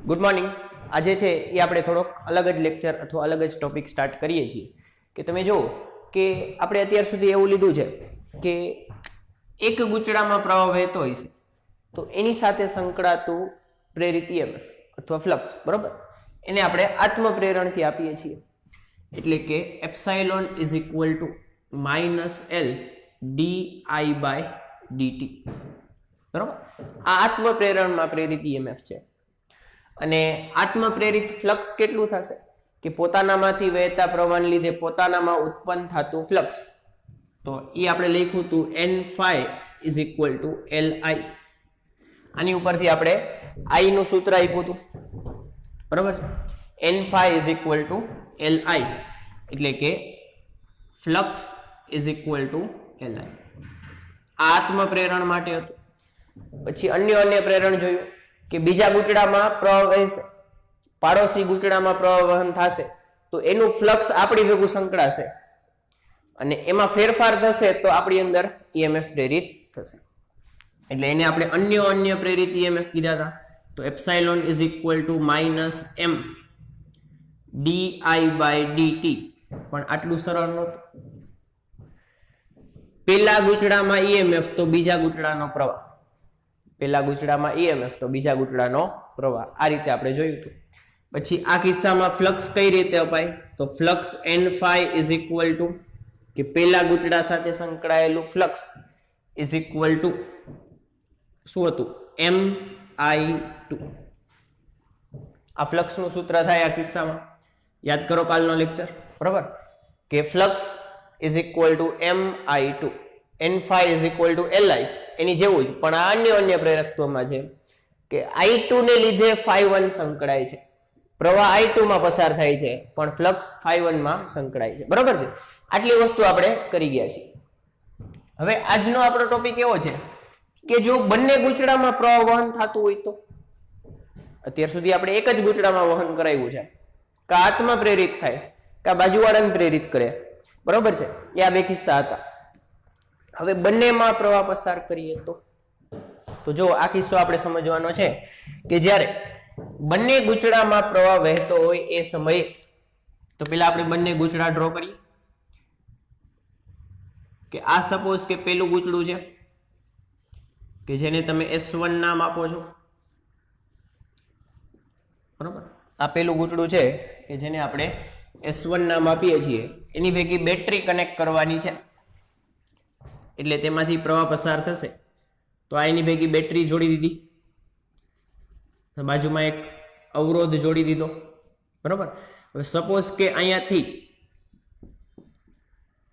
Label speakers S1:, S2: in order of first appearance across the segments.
S1: Good morning. આજે છે એ આપણે થોડોક અલગ જ લેક્ચર અથવા અલગ જ ટોપિક સ્ટાર્ટ કરીએ છીએ કે તમે જુઓ કે આપણે અત્યાર સુધી એવું લીધું છે કે એક ગૂંચળામાં પ્રવાહ વહેતો હોય છે તો એની સાથે સંકળાતું પ્રેરિત EMF અથવા ફ્લક્સ, બરોબર, એને આપણે આત્મપ્રેરણથી આપીએ છીએ. એટલે કે epsilon is equal to -L di/dt, બરોબર. આ આત્મપ્રેરણમાં પ્રેરિત EMF છે. અને આત્મપ્રેરિત ફ્લક્સ કેટલું થશે કે પોતાનામાંથી વહેતા પ્રવાહને લીધે પોતાનામાં ઉત્પન્ન થતું ફ્લક્સ, તો એ આપણે લખ્યું હતું n∅ is equal to Li. આની ઉપરથી આપણે I નું સૂત્ર આપ્યું હતું, બરોબર છે. n∅ is equal to Li, એટલે કે flux is equal to Li. આ આત્મપ્રેરણ માટે હતું. પછી અન્ય પ્રેરણ જોયું કે બીજા ગૂંચળામાં પ્રવાહ વહેશે, પાડોશી ગૂંચળામાં પ્રવાહ વહન થશે તો એનું ફ્લક્સ આપણી ભેગું સંકળાશે અને એમાં ફેરફાર થશે તો આપણી અંદર EMF પ્રેરિત થશે. એટલે એને આપણે અન્ય પ્રેરિત EMF કીધા હતા. તો epsilon is equal to -M di/dt. પણ આટલું સરળ નહોતું. પેલા ગૂંચળામાં EMF તો બીજા ગૂંચળાનો પ્રવાહ, પેલા ગૂંચળામાં EMF તો બીજા ગૂંચળાનો પ્રવાહ, આ રીતે આપણે જોયું હતું. પછી આ કિસ્સામાં ફ્લક્સ કઈ રીતે અપાય? તો flux n∅ is equal to કે પેલા ગૂંચળા સાથે સંકળાયેલું ફ્લક્સ ઇઝ ઇક્વલ ટુ શું હતું? Mi2. આ ફ્લક્સનું સૂત્ર થાય આ કિસ્સામાં. યાદ કરો કાલનો લેક્ચર, બરાબર, કે flux is equal to Mi2, n∅ is equal to Li, એની જેવું જ, પણ આ અન્ય પ્રેરકત્વમાં છે કે I2 ને લીધે ∅1 સંકળાય છે, પ્રવાહ I2 માં પસાર થાય છે પણ ફ્લક્સ ∅1 માં સંકળાય છે, બરોબર છે. આટલી વસ્તુ આપણે કરી ગયા છીએ. હવે આજનો આપણો ટોપિક એવો છે કે જો બંને ગૂંચળામાં પ્રવાહ વહન થતું હોય તો, અત્યાર સુધી આપણે એક જ ગૂંચળામાં વહન કરાવ્યું છે, કા આત્મા પ્રેરિત થાય કા બાજુવાળાને પ્રેરિત કરે, બરોબર છે. એ આ બે કિસ્સા હતા. હવે બંનેમાં પ્રવાહ પસાર કરીએ તો જો આ કિસ્સો આપણે સમજવાનો છે કે જ્યારે બંને ગૂંચળામાં પ્રવાહ વહેતો હોય એ સમયે, તો પેલા આપણે બંને ગૂંચળા ડ્રો કરીએ કે આ સપોઝ કે પેલું ગૂંચળું છે કે જેને તમે S1 નામ આપો છો, બરોબર. આ પેલું ગૂંચળું છે કે જેને આપણે S1 નામ આપીએ છીએ. એની ભેગી બેટરી કનેક્ટ કરવાની છે એટલે તેમાંથી પ્રવાહ પસાર થશે. તો આ એની ભેગી બેટરી જોડી દીધી, બાજુમાં એક અવરોધ જોડી દીધો, બરોબર. હવે સપોઝ કે અહીંયાથી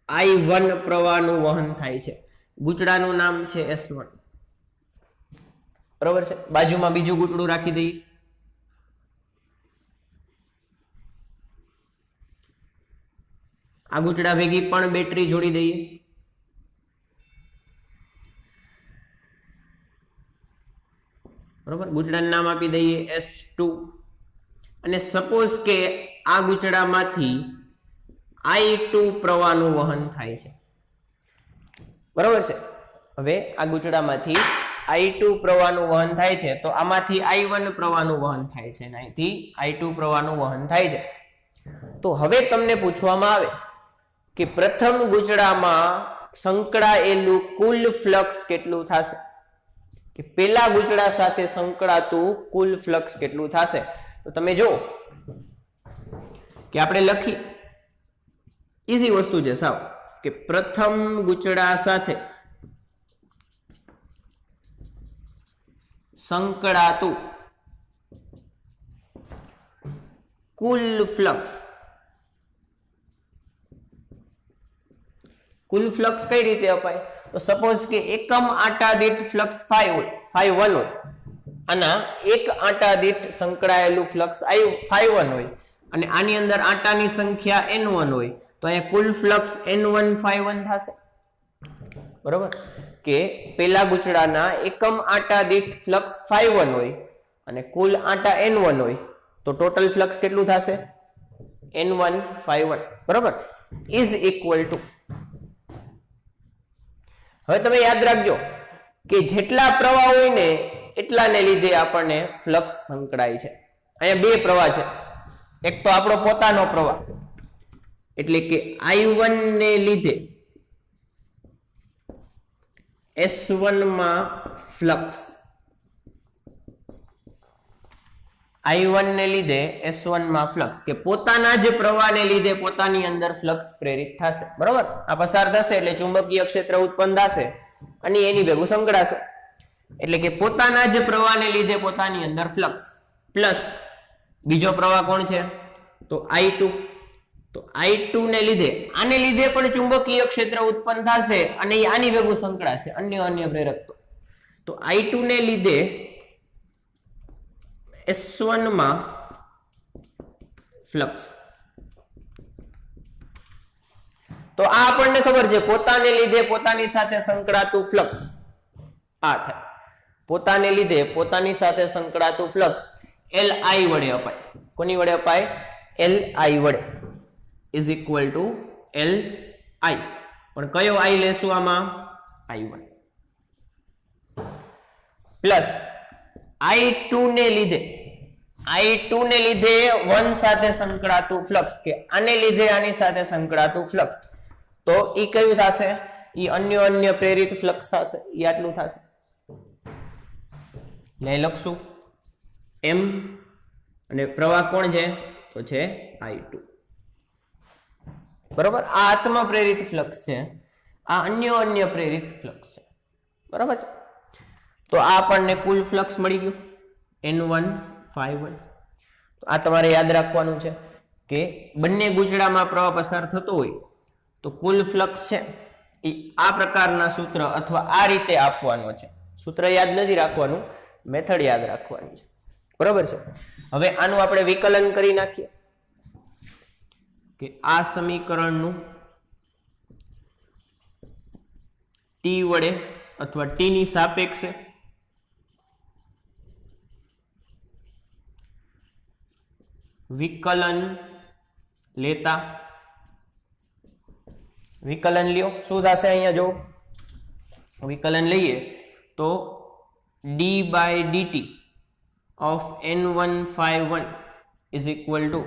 S1: I1 પ્રવાહનું વહન થાય છે, ગૂંચળાનું નામ છે S1, બરોબર છે. બાજુમાં બીજું ગૂંચળું રાખી દઈએ, આ ગૂંચળા ભેગી પણ બેટરી જોડી દઈએ, બરોબર. ગૂંચળાનું નામ આપી દઈએ S2. અને સપોઝ કે આ ગૂંચળામાંથી I2 પ્રવાહનું વહન થાય છે, બરોબર છે. હવે આ ગૂંચળામાંથી I2 પ્રવાહનું વહન થાય છે તો આમાંથી I1 પ્રવાહનું વહન થાય છે અને અહીંથી I2 પ્રવાહનું વહન થાય છે. તો હવે તમને પૂછવામાં આવે કે પ્રથમ ગૂંચળામાં સંકળાયેલું કુલ ફ્લક્સ કેટલું થશે, કે પેલા ગૂંચળા સાથે સંકળાતું કુલ ફ્લક્સ કેટલું થશે. તો તમે જો કે આપણે લખી, ઈઝી વસ્તુ છે સાવ, કે પ્રથમ ગૂંચળા સાથે સંકળાતું કુલ ફ્લક્સ. કુલ ફ્લક્સ કઈ રીતે અપાય? તો સપોઝ કે એકમ આંટા દીઠ ફ્લક્સ ∅1 હોય, આના એક આંટા દીઠ સંકળાયેલું ફ્લક્સ ∅1 હોય અને આની અંદર આંટાની સંખ્યા N1 હોય, તો અહીંયા કુલ ફ્લક્સ N1 ∅1 થશે, બરોબર. કે પેલા ગૂંચળાના એકમ આંટા દીઠ ફ્લક્સ ∅1 હોય અને કુલ આંટા N1 હોય તો ટોટલ ફ્લક્સ કેટલું થશે? N1 ∅1, બરોબર, ઇઝ ઇક્વલ ટુ. હવે તમે યાદ રાખજો કે જેટલા પ્રવાહ હોય ને એટલાને લીધે આપણને ફ્લક્સ સંકળાય છે. અહીંયા બે પ્રવાહ છે, એક તો આપણો પોતાનો પ્રવાહ એટલે કે I1 ને લીધે S1 માં ફ્લક્સ, I1 ને લીધે S1 માં ફ્લક્સ કે પોતાના જ પ્રવાહને લીધે પોતાની અંદર ફ્લક્સ પ્રેરિત થશે, બરોબર? આ પસાર થશે એટલે ચુંબકીય ક્ષેત્ર ઉત્પન્ન થશે અને એની ભેગું સંકળાશે, એટલે કે પોતાના જ પ્રવાહને લીધે પોતાની અંદર ફ્લક્સ પ્લસ બીજો પ્રવાહ કોણ છે તો I2, તો I2 ને લીધે આને લીધે પણ ચુંબકીય ક્ષેત્ર ઉત્પન્ન થશે અને એ આની ભેગું સંકળાશે, અન્ય પ્રેરક તો I2 ને લીધે S1 માં ફ્લક્સ, તો આ આપણને ખબર છે પોતાને લીધે પોતાની સાથે સંકળાતું ફ્લક્સ આ થાય, પોતાને લીધે પોતાની સાથે સંકળાતું ફ્લક્સ Li વડે અપાય, કોની વડે અપાય Li વડે ઇઝ ઇક્વલ ટુ Li, પણ કયો I લેશું આમાં I1 પ્લસ I2 ને લીધે 1 સાથે સંકળાતું ફ્લક્સ કે આને લીધે આની સાથે સંકળાતું ફ્લક્સ, તો ઈ કયું થશે ઈ અન્ય પ્રેરિત ફ્લક્સ થશે, ઈ આટલું થશે એટલે લખશું M અને પ્રવાહ કોણ છે તો છે I2, બરોબર? આ આત્મ પ્રેરિત ફ્લક્સ છે, આ અન્ય પ્રેરિત ફ્લક્સ છે, બરોબર છે? તો આ આપણને કુલ ફ્લક્સ મળી ગયું N151, તો આ તમારે યાદ રાખવાનું છે કે બંને ગૂંચળામાં પ્રવાહ પસાર થતો હોય તો કુલ ફ્લક્સ છે એ આ પ્રકારના સૂત્ર અથવા આ રીતે આપવાનો છે, સૂત્ર યાદ નથી રાખવાનું, મેથડ યાદ રાખવાની છે, બરોબર છે? હવે આનું આપણે વિકલન કરી નાખીએ કે આ સમીકરણનું T વડે અથવા T ની સાપેક્ષે વિકલન લેતા, વિકલન લ્યો શું થશે અહીંયા જો વિકલન લઈએ તો d/dt of N151 is equal to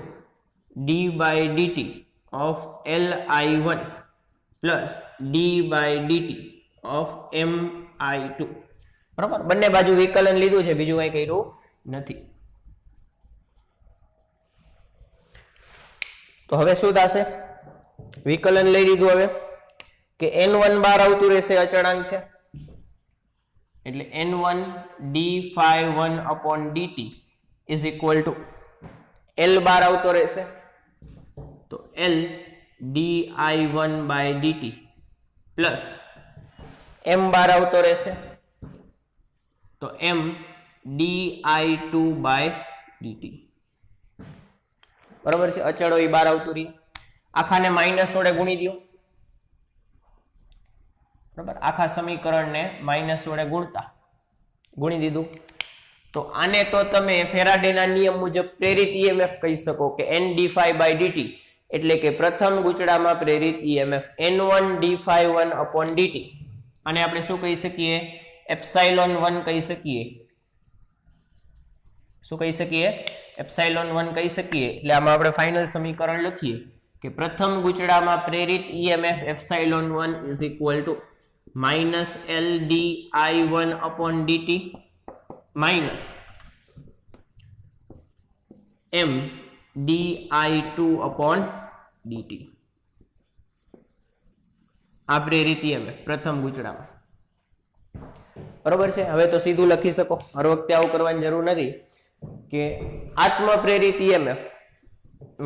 S1: d/dt of Li1 plus d/dt of Mi2, બરાબર? બંને બાજુ વિકલન લીધું છે, બીજું કઈ કર્યું નથી. તો હવે શું થશે? વિકલન લઈ લીધું હવે કે N1 બાર આવતું રહેશે, અચળાંક છે એટલે N1 d∅1 upon dt is equal to L બાર આવતો રહેશે તો L di1 by dt plus M બાર આવતો રહેશે તો M di2 by dt, બરાબર છે? અચળો એ બાર આવતું રહી, આખાને માઇનસ વડે ગુણી દો, બરાબર? આખા સમીકરણને માઇનસ વડે ગુણી દીધું તો આને તો તમે ફેરાડેના નિયમ મુજબ પ્રેરિત EMF કહી શકો કે N d∅dt, એટલે કે પ્રથમ ગૂંચળામાં પ્રેરિત EMF N1 d∅1 upon dt, અને આપણે શું કહી શકીએ? ε1 કહી શકીએ. શું કહી શકીએ? ε1 કહી શકીએ. એટલે આમાં આપણે ફાઇનલ સમીકરણ લખીએ કે પ્રથમ ગૂંચળામાં પ્રેરિત EMF ε1 is equal to minus L di1 upon dt minus M di2 upon dt. આ પ્રેરિત EMF પ્રથમ ગૂંચળામાં, બરોબર છે? હવે તો સીધું લખી શકો, હર વખતે આવું કરવાની જરૂર નથી કે આત્મ પ્રેરિત EMF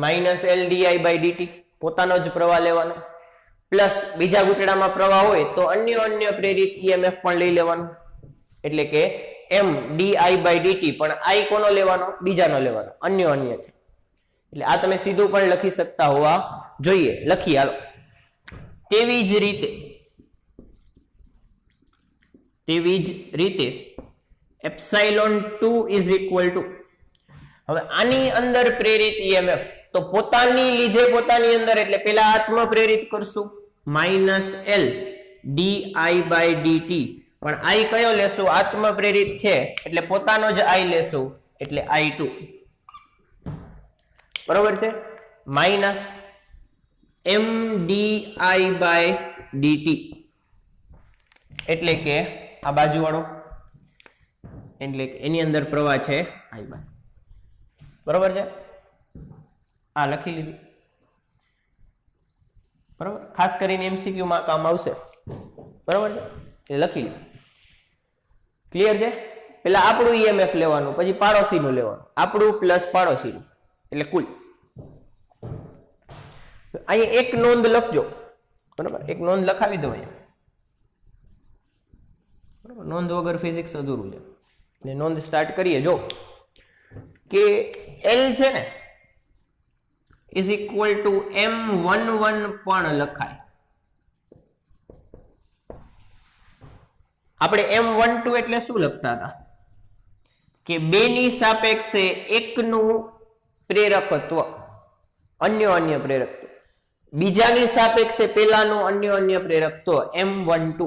S1: માઇનસ L di/dt પોતાનો જ પ્રવાહ લેવાનો પ્લસ બીજા ગૂંચળામાં પ્રવાહ હોય તો અન્ય પ્રેરિત EMF પણ લઈ લેવાનું, એટલે કે M di/dt પણ I કોનો લેવાનો? બીજાનો લેવાનો, અન્ય છે. એટલે આ તમે સીધું પણ લખી શકતા હોવા જોઈએ. લખી હાલો. તેવી જ રીતે ε2 is equal to, હવે આની અંદર પ્રેરિત EMF તો પોતાની લીધે પોતાની અંદર, એટલે પેલા આત્મ પ્રેરિત કરશું માઇનસ L di/dt, પણ I કયો લેશું? આત્મ પ્રેરિત છે એટલે પોતાનો જ I લેશું એટલે I2 બરોબર છે, માઇનસ mdi/dt, એટલે કે આ બાજુ વાળો, એટલે કે એની અંદર પ્રવાહ છે I બાર. બરોબર છે, આ લખી લીધી. બરોબર, ખાસ કરીને MCQ માં કામ આવશે. બરોબર છે, એ લખી લો. ક્લિયર છે? પેલા આપણું EMF લેવાનું, પછી પાડોશીનું લેવાનું, આપણું પ્લસ પાડોશીનું, એટલે કુલ. અહીં એક નોંધ લખજો. બરોબર, એક નોંધ લખાવી દો અહીંયા. બરોબર, નોંધ વગર ફિઝિક્સ અધૂરું છે. એટલે નોંધ સ્ટાર્ટ કરીએ. જો કે L છે ને ઇઝ ઇક્વલ ટુ M11 પણ લખાય. આપણે M12 એટલે શું લખતા હતા કે બેની સાપેક્ષે એકનું પ્રેરકત્વ, અન્ય પ્રેરકત્વ, બીજાની સાપેક્ષે પેલાનું અન્ય પ્રેરકત્વ M12.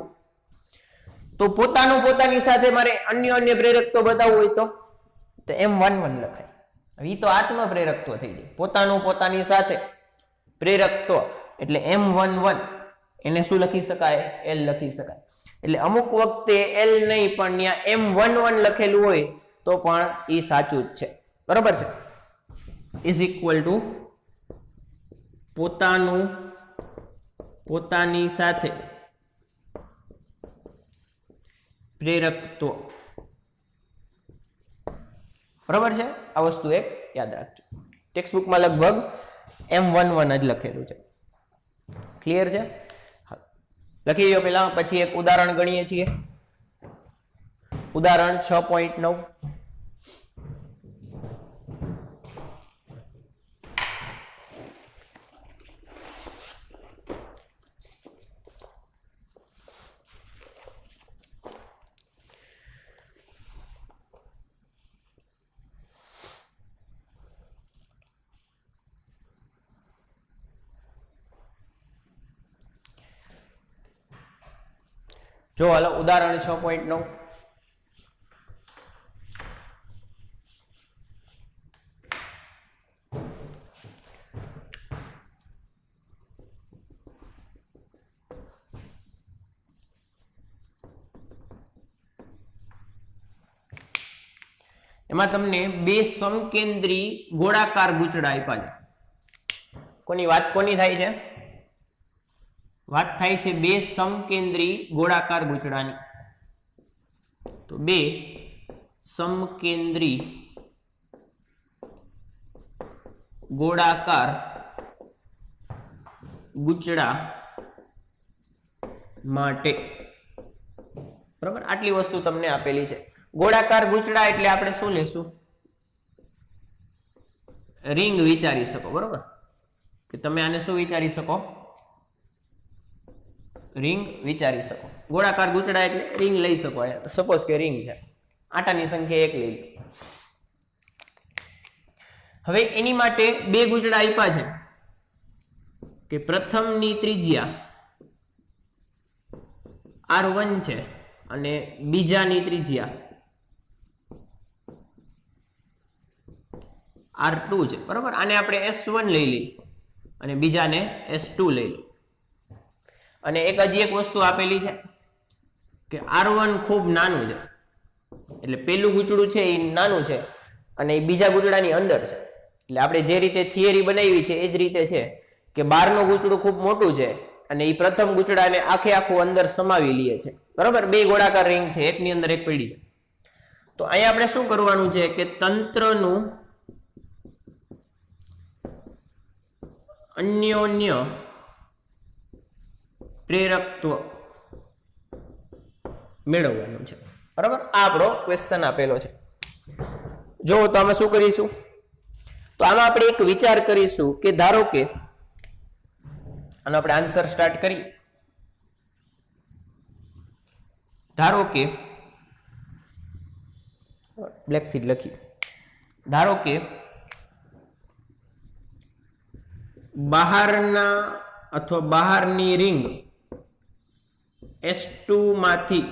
S1: તો પોતાની સાથે મારે અન્ય પ્રેરકત્વ બતાવવું હોય તો M11 લખાય. એ તો આત્મ પ્રેરકત્વ થઈ જાય. પોતાની સાથે પ્રેરકત્વ એટલે M11, એને શું લખી શકાય? L લખી શકાય. એટલે અમુક વખતે L નહીં પણ ત્યાં M11 લખેલું હોય તો પણ એ સાચું જ છે. બરોબર છે, ઇઝ ઇક્વલ ટુ પોતાની સાથે પ્રેરકત્વ. બરોબર છે, આ વસ્તુ એક યાદ રાખજો. ટેક્સ્ટ બુકમાં લગભગ M11 જ લખેલું છે. ક્લિયર છે? લખી લો પેલા, પછી એક ઉદાહરણ ગણીએ છીએ. ઉદાહરણ 6.9. જો હાલો ઉદાહરણ 6.9. એમાં તમને બે સમકેન્દ્રી ગોળાકાર ગૂંચડા આપ્યા છે. કોની વાત થાય છે? વાત થાય છે બે સમકેન્દ્રી ગોળાકાર ગૂંચડાની. તો બે સમકેન્દ્રી ગોળાકાર ગૂંચડા માટે, બરાબર, આટલી વસ્તુ તમને આપેલી છે. ગોળાકાર ગૂંચડા એટલે આપણે શું લેશું? રિંગ વિચારી શકો. બરોબર, કે તમે આને શું વિચારી શકો? રિંગ વિચારી શકો. ગોળાકાર ગૂંચડા એટલે રિંગ લઈ શકો. સપોઝ કે રિંગ છે, આટાની સંખ્યા 1 લઈ લો. હવે એની માટે બે ગૂંચડા આપ્યા છે કે પ્રથમની ત્રિજ્યા R1 છે અને બીજાની ત્રિજ્યા R2 છે. બરોબર, આને આપણે S1 લઈ લઈએ અને બીજાને S2 લઈ લઈએ. અને એક હજી એક વસ્તુ આપેલી છે કે R1 ખૂબ નાનું છે, એટલે પેલું ગૂંચડું છે એ નાનું છે અને એ બીજા ગૂંચડાની અંદર છે. એટલે આપણે જે રીતે થિયરી બનાવી છે એ જ રીતે છે કે બહારનું ગૂંચડું ખૂબ મોટું છે અને એ પ્રથમ ગૂંચડાને આખું અંદર સમાવી લે છે. બરાબર, બે ગોળાકાર રિંગ છે, એકની અંદર એક પડી છે. તો અહીંયા આપણે શું કરવાનું છે કે તંત્રનું અન્યોન્ય પ્રેરકત્વ મેળવવાનું છે. બરાબર, આ આપણો ક્વેશ્ચન આપેલો છે. જો તો અમે શું કરીશું? તો આમાં આપણે એક વિચાર કરીશું કે ધારો કે આનો આપણે આન્સર સ્ટાર્ટ કરીએ. ધારો કે બ્લેક થી લખી, ધારો કે બહારના અથવા બહારની રિંગ S2 માંથી,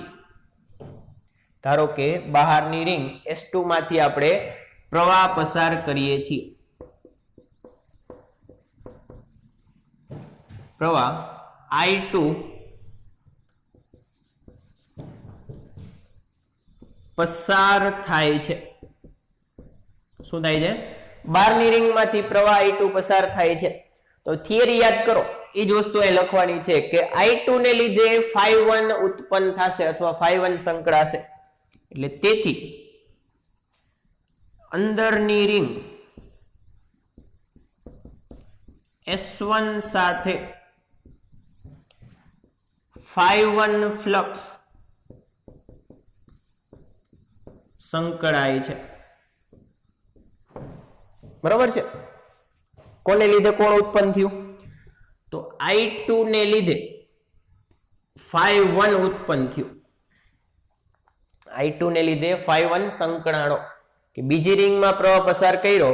S1: ધારો કે બહારની રિંગ S2 માંથી આપણે પ્રવાહ પસાર કરીએ છીએ. પ્રવાહ I2 પસાર થાય છે. શું થાય છે? બહારની રિંગમાંથી પ્રવાહ I2 પસાર થાય છે. તો થિયરી યાદ કરો, એ જ વસ્તુ અહીં લખવાની છે કે I2 ને લીધે phi1 ઉત્પન્ન થશે અથવા phi1 સંકળાશે. એટલે તેથી અંદરની રિંગ S1 સાથે phi1 ફ્લક્સ સંકળાય છે. બરાબર છે? કોને લીધે કોણ ઉત્પન્ન થયું? તો I2 ને લીધે phi1 ઉત્પન્ન થયું. I2 ને લીધે phi1 સંકળાણો કે બીજી રિંગમાં પ્રવાહ પસાર કર્યો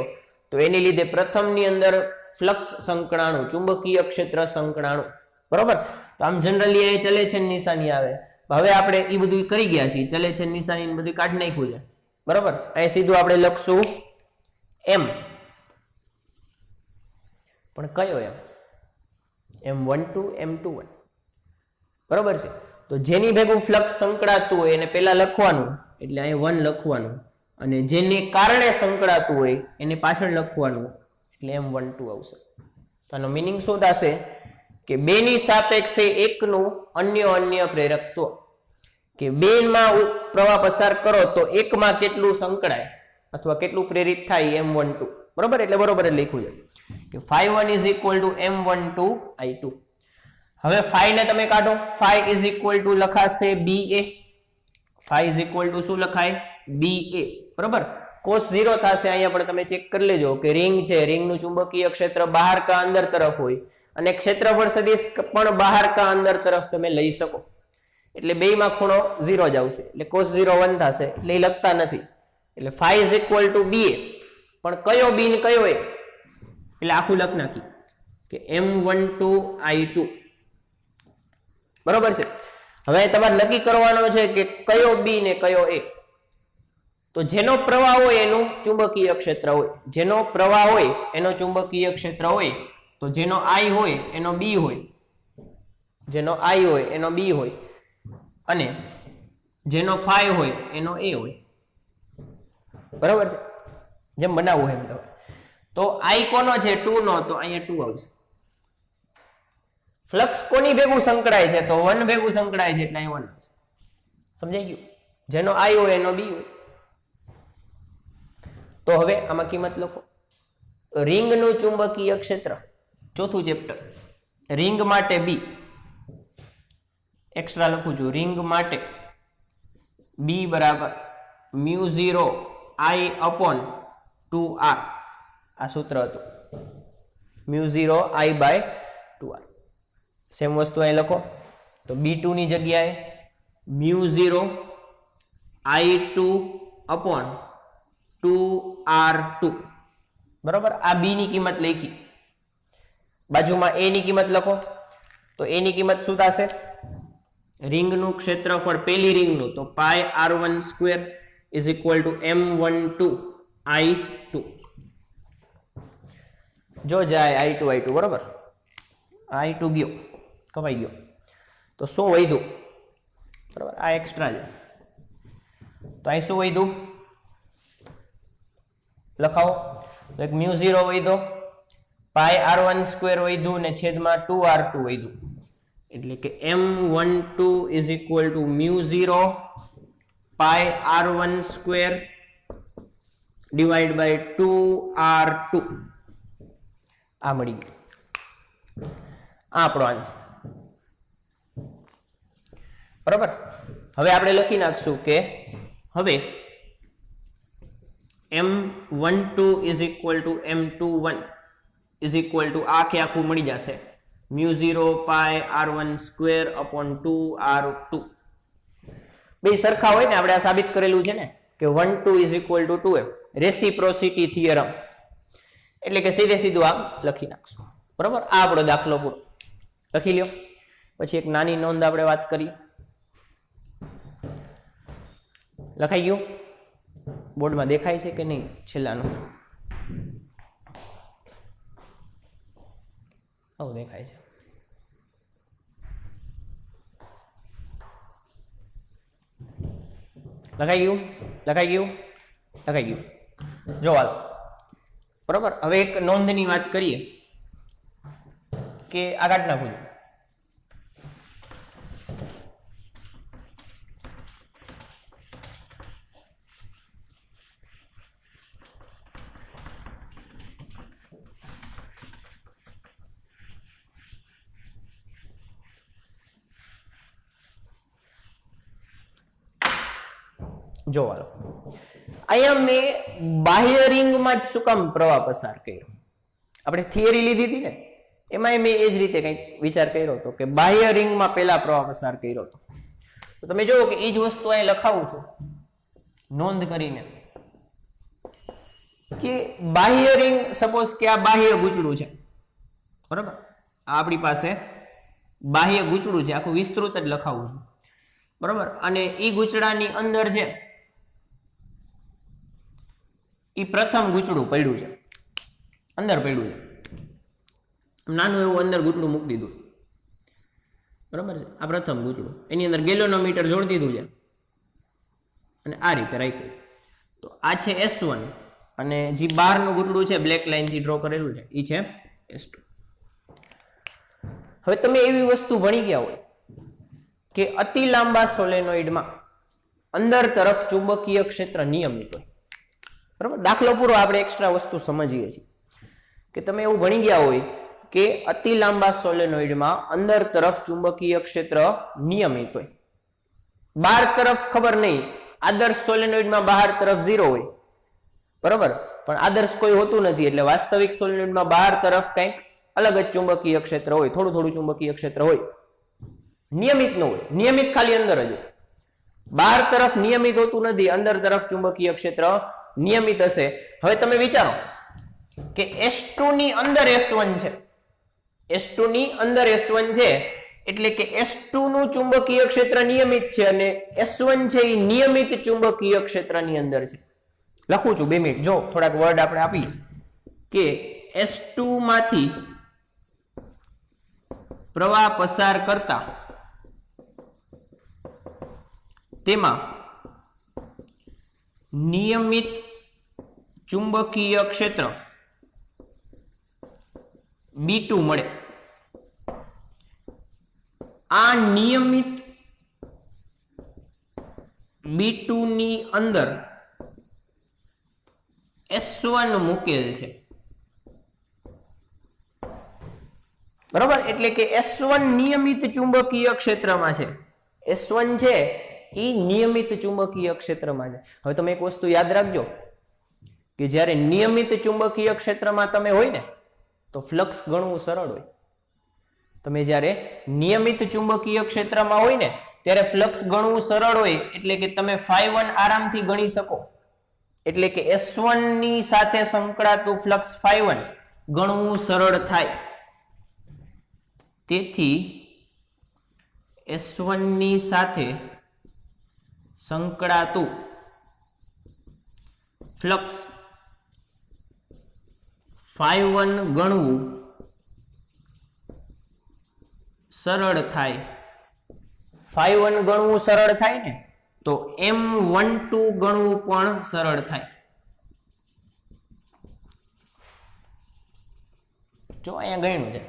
S1: તો એની લીધે પ્રથમની અંદર ફ્લક્સ સંકળાણું, ચુંબકીય ક્ષેત્ર સંકળાણું. બરોબર? તો આમ જનરલી અહીં ચલે છે નિશાની આવે. હવે આપણે એ બધું કરી ગયા છીએ, ચલે છે નિશાની બધું કાઢી નાખ્યું છે. બરોબર? અહીં સીધું આપણે લખશું એમ. પણ કયો એમ? M12 M21. બરોબર છે? તો જેની ભેગું ફ્લક્સ સંકળાતું હોય એને પહેલા લખવાનું, એટલે અહીં 1 લખવાનું, અને જેને કારણે સંકળાતું હોય એને પાછળ લખવાનું, એટલે M12 આવશે. તો આનો મિનિંગ શું થશે કે બેની સાપેક્ષે એકનું અન્ય પ્રેરકત્વ, કે બેમાં પ્રવાહ પસાર કરો તો એકમાં કેટલું સંકળાય અથવા કેટલું પ્રેરિત થાય M12. બરોબર? એટલે બરોબર જ લખ્યું છે કે phi1 is equal to M12 I2. હવે phi ને તમે કાઢો, phi is equal to લખાશે BA. phi is equal to શું લખાય? BA. બરોબર? cos 0 થશે. અહીંયા પણ તમે ચેક કરી લેજો કે રિંગ છે, રિંગનું ચુંબકીય ક્ષેત્ર બહાર કા અંદર તરફ હોય અને ક્ષેત્રફળ સદિશ પણ બહાર કા અંદર તરફ તમે લઈ શકો. એટલે બેયમાં ખૂણો 0 જ આવશે. એટલે cos 0 1 થશે. એટલે એ લખતા નથી. એટલે phi is equal to BA. પણ કયો બી ને કયો એ? એટલે આખું લખ નાખી કે M12 I2. બરોબર છે? હવે તમારે નક્કી કરવાનો છે કે કયો બી ને કયો એ. તો જેનો પ્રવાહ હોય એનું ચુંબકીય ક્ષેત્ર હોય, જેનો પ્રવાહ હોય એનો ચુંબકીય ક્ષેત્ર હોય, તો જેનો I હોય એનો B હોય, જેનો I હોય એનો B હોય, અને જેનો phi હોય એનો A હોય. બરોબર છે? જેમ બનાવવું એમ તમે. તો I કોનો છે? 2 નો, તો અહીંયા 2 આવશે. ફ્લક્સ કોની ભેગું સંકળાય છે? તો 1 ભેગું સંકળાય છે, એટલે અહીં 1 આવશે. સમજાઈ ગયું? જેનો I હોય એનો B હોય. તો હવે આમાં કિંમત લખો. રિંગનું ચુંબકીય ક્ષેત્ર, ચોથું ચેપ્ટર. રિંગ માટે B એક્સ્ટ્રા લખું છું. રિંગ માટે B બરાબર μ0 I upon 2R. આ સૂત્ર હતું, μ0 I by 2R. સેમ વસ્તુ અહીં લખો. તો B2 ની જગ્યાએ μ0 I2 upon 2R2. બરોબર? આ B ની કિંમત લખી. બાજુમાં A ની કિંમત લખો. તો A ની કિંમત શું થશે? રિંગનું ક્ષેત્રફળ પેલી રિંગનું, તો pi r1 square is equal to M12 I2. જો જાય I2 બરોબર? I2 ગયો, કપાઈ ગયો. તો શું વધ્યું? બરાબર? આ એક્સ્ટ્રા છે. તો અહીં શું વધ્યું? લખાવો. તો એક μ0 વધ્યો, pi r1 સ્ક્વેર વધ્યું ને છેદમાં 2r2 વધ્યું. એટલે કે M12 is equal to μ0 pi r1 square divide by 2r2. આ મળી ગયું. આ આપણો આન્સર. બરાબર? હવે આપણે લખી નાખશું કે હવે M12 is equal to M21 is equal to આખે આખું મળી જશે μ0 pi r1 square upon 2r2. બે સરખા હોય ને, આપણે આ સાબિત કરેલું છે ને કે 1 2 is equal to 2m, reciprocity theorem. એટલે કે સીધે સીધું આમ લખી નાખશું. બરાબર? આ આપણો દાખલો પૂરો. લખી લ્યો. પછી એક નાની નોંધ આપણે વાત કરીએ. લખાઈ ગયું? બોર્ડમાં દેખાય છે કે નહીં છેલ્લાનું? દેખાય છે. લખાઈ ગયું લખાઈ ગયું લખાઈ ગયું. જો હાલ બરોબર. હવે એક નોંધની વાત કરીએ કે આ કાઢ નાખું. જો હાલો અહીંયા મેં બાહ્ય રિંગમાં જ શું કામ પ્રવાહ પસાર કર્યો. આપણે થિયરી લીધી હતી ને, એમાં મેં એ જ રીતે કંઈક વિચાર કર્યો હતો કે બાહ્ય રિંગમાં પહેલા પ્રવાહ પસાર કર્યો હતો. તો તમે જુઓ કે એ જ વસ્તુ અહીં લખાવું છું નોંધ કરીને કે બાહ્ય રિંગ, સપોઝ કે આ બાહ્ય ગૂંચળું છે બરાબર, આ આપણી પાસે બાહ્ય ગૂંચળું છે, આખું વિસ્તૃત જ લખાવું છું બરાબર. અને એ ગૂંચળાની અંદર છે એ પ્રથમ ગૂંચળું પડ્યું છે, અંદર પડ્યું છે, નાનું એવું અંદર ગૂંચળું મૂકી દીધું બરાબર છે. આ પ્રથમ ગૂંચળું, એની અંદર ગેલોનોમીટર જોડી દીધું છે અને આ રીતે રાખ્યું. તો આ છે S1 અને જે બહારનું ગૂંચળું છે બ્લેક લાઈન થી ડ્રો કરેલું છે એ છે S2. હવે તમે એવી વસ્તુ ભણી ગયા હોય કે અતિ લાંબા સોલેનોઇડમાં અંદર તરફ ચુંબકીય ક્ષેત્ર નિયમિત હોય બરાબર. દાખલો પૂરો આપણે એક્સ્ટ્રા વસ્તુ સમજીએ છીએ કે તમે એવું ભણી ગયા હોય કે અતિ લાંબા સોલેનોઇડમાં અંદર તરફ ચુંબકીય ક્ષેત્ર નિયમિત હોય, બહાર તરફ ખબર નહીં. આદર્શ સોલેનોઇડમાં બહાર તરફ 0 હોય બરાબર, પણ આદર્શ કોઈ હોતું નથી. એટલે વાસ્તવિક સોલેનોઇડમાં બહાર તરફ કંઈક અલગ જ ચુંબકીય ક્ષેત્ર હોય, થોડું થોડું ચુંબકીય ક્ષેત્ર હોય, નિયમિત ન હોય. નિયમિત ખાલી અંદર જ હોય, બહાર તરફ નિયમિત હોતું નથી, અંદર તરફ ચુંબકીય ક્ષેત્ર નિયમિત હશે. હવે તમે વિચારો કે S2 ની અંદર S1 છે, S2 ની અંદર S1 છે એટલે કે S2 નું ચુંબકીય ક્ષેત્ર નિયમિત છે અને S1 છે એ નિયમિત ચુંબકીય ક્ષેત્રની અંદર છે. લખું છું 2 મિનિટ. જો થોડાક વર્ડ આપણે આપી કે S2 માંથી પ્રવાહ પસાર કરતા તેમાં નિયમિત ચુંબકીય ક્ષેત્ર B2 મળે. આ નિયમિત B2 ની અંદર S1 મૂકેલ છે બરાબર. એટલે કે S1 નિયમિત ચુંબકીય ક્ષેત્રમાં છે. S1 છે એ નિયમિત ચુંબકીય ક્ષેત્રમાં છે. હવે તમે એક વસ્તુ યાદ રાખજો કે જ્યારે નિયમિત ચુંબકીય ક્ષેત્રમાં તમે હોય ને તો ફ્લક્સ ગણવું સરળ હોય. તમે જ્યારે નિયમિત ચુંબકીય ક્ષેત્રમાં હોય ને ત્યારે ફ્લક્સ ગણવું સરળ હોય. એટલે કે તમે φ1 આરામથી ગણી શકો. એટલે કે S1 ની સાથે સંકળાતું ફ્લક્સ φ1 ગણવું સરળ થાય. તેથી S1 ની સાથે સંકળાતું ફ્લક્સ φ1 ગણવું સરળ થાય. φ1 ગણવું સરળ થાય ને તો M12 ગણવું પણ સરળ થાય. જો અહીંયા ગણ્યું છે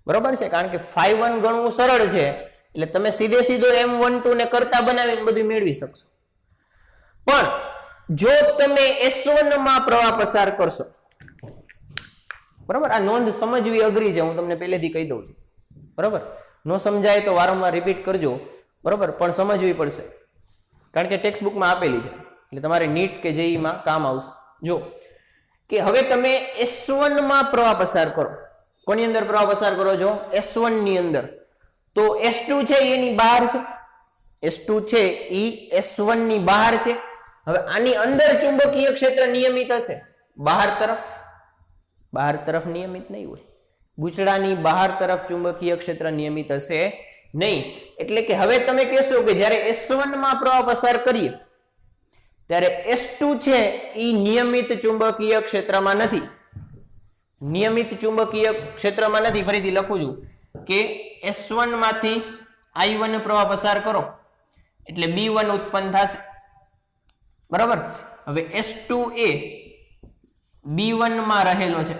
S1: બરોબર છે, કારણ કે φ1 ગણવું સરળ છે એટલે તમે સીધે સીધો M12 ને કરતા બનાવીને બધું મેળવી શકશો. પણ જો તમે S1 માં પ્રવાહ પસાર કરશો બરાબર, આ નોંધ સમજવી અઘરી છે, હું તમને પહેલેથી કહી દઉં છું બરાબર. ન સમજાય તો વારંવાર રિપીટ કરજો બરાબર, પણ સમજવી પડશે કારણ કે ટેક્સ્ટ બુકમાં આપેલી છે એટલે તમારે નીટ કે જેઈ માં કામ આવશે. જો કે હવે તમે S1 માં પ્રવાહ પસાર કરો, કોની અંદર પ્રવાહ પસાર કરો છો? S1 ની અંદર. તો S2 છે એની બહાર છે, S2 છે એ S1 ની બહાર છે. હવે આની અંદર ચુંબકીય ક્ષેત્ર નિયમિત હશે, બહાર તરફ નિયમિત નહીં હોય. ગૂંચળાની બહાર તરફ ચુંબકીય ક્ષેત્ર નિયમિત હશે નહીં. એટલે કે હવે તમે કહેશો કે જ્યારે S1 માં પ્રવાહ પસાર કરીએ ત્યારે S2 છે એ નિયમિત ચુંબકીય ક્ષેત્રમાં નથી. નિયમિત ચુંબકીય ક્ષેત્રમાં નથી. ફરીથી લખું છું કે S1 માંથી I1 પ્રવાહ પસાર કરો એટલે B1 ઉત્પન્ન થશે. બરાબર. હવે S2 એ B1 માં રહેલો છે,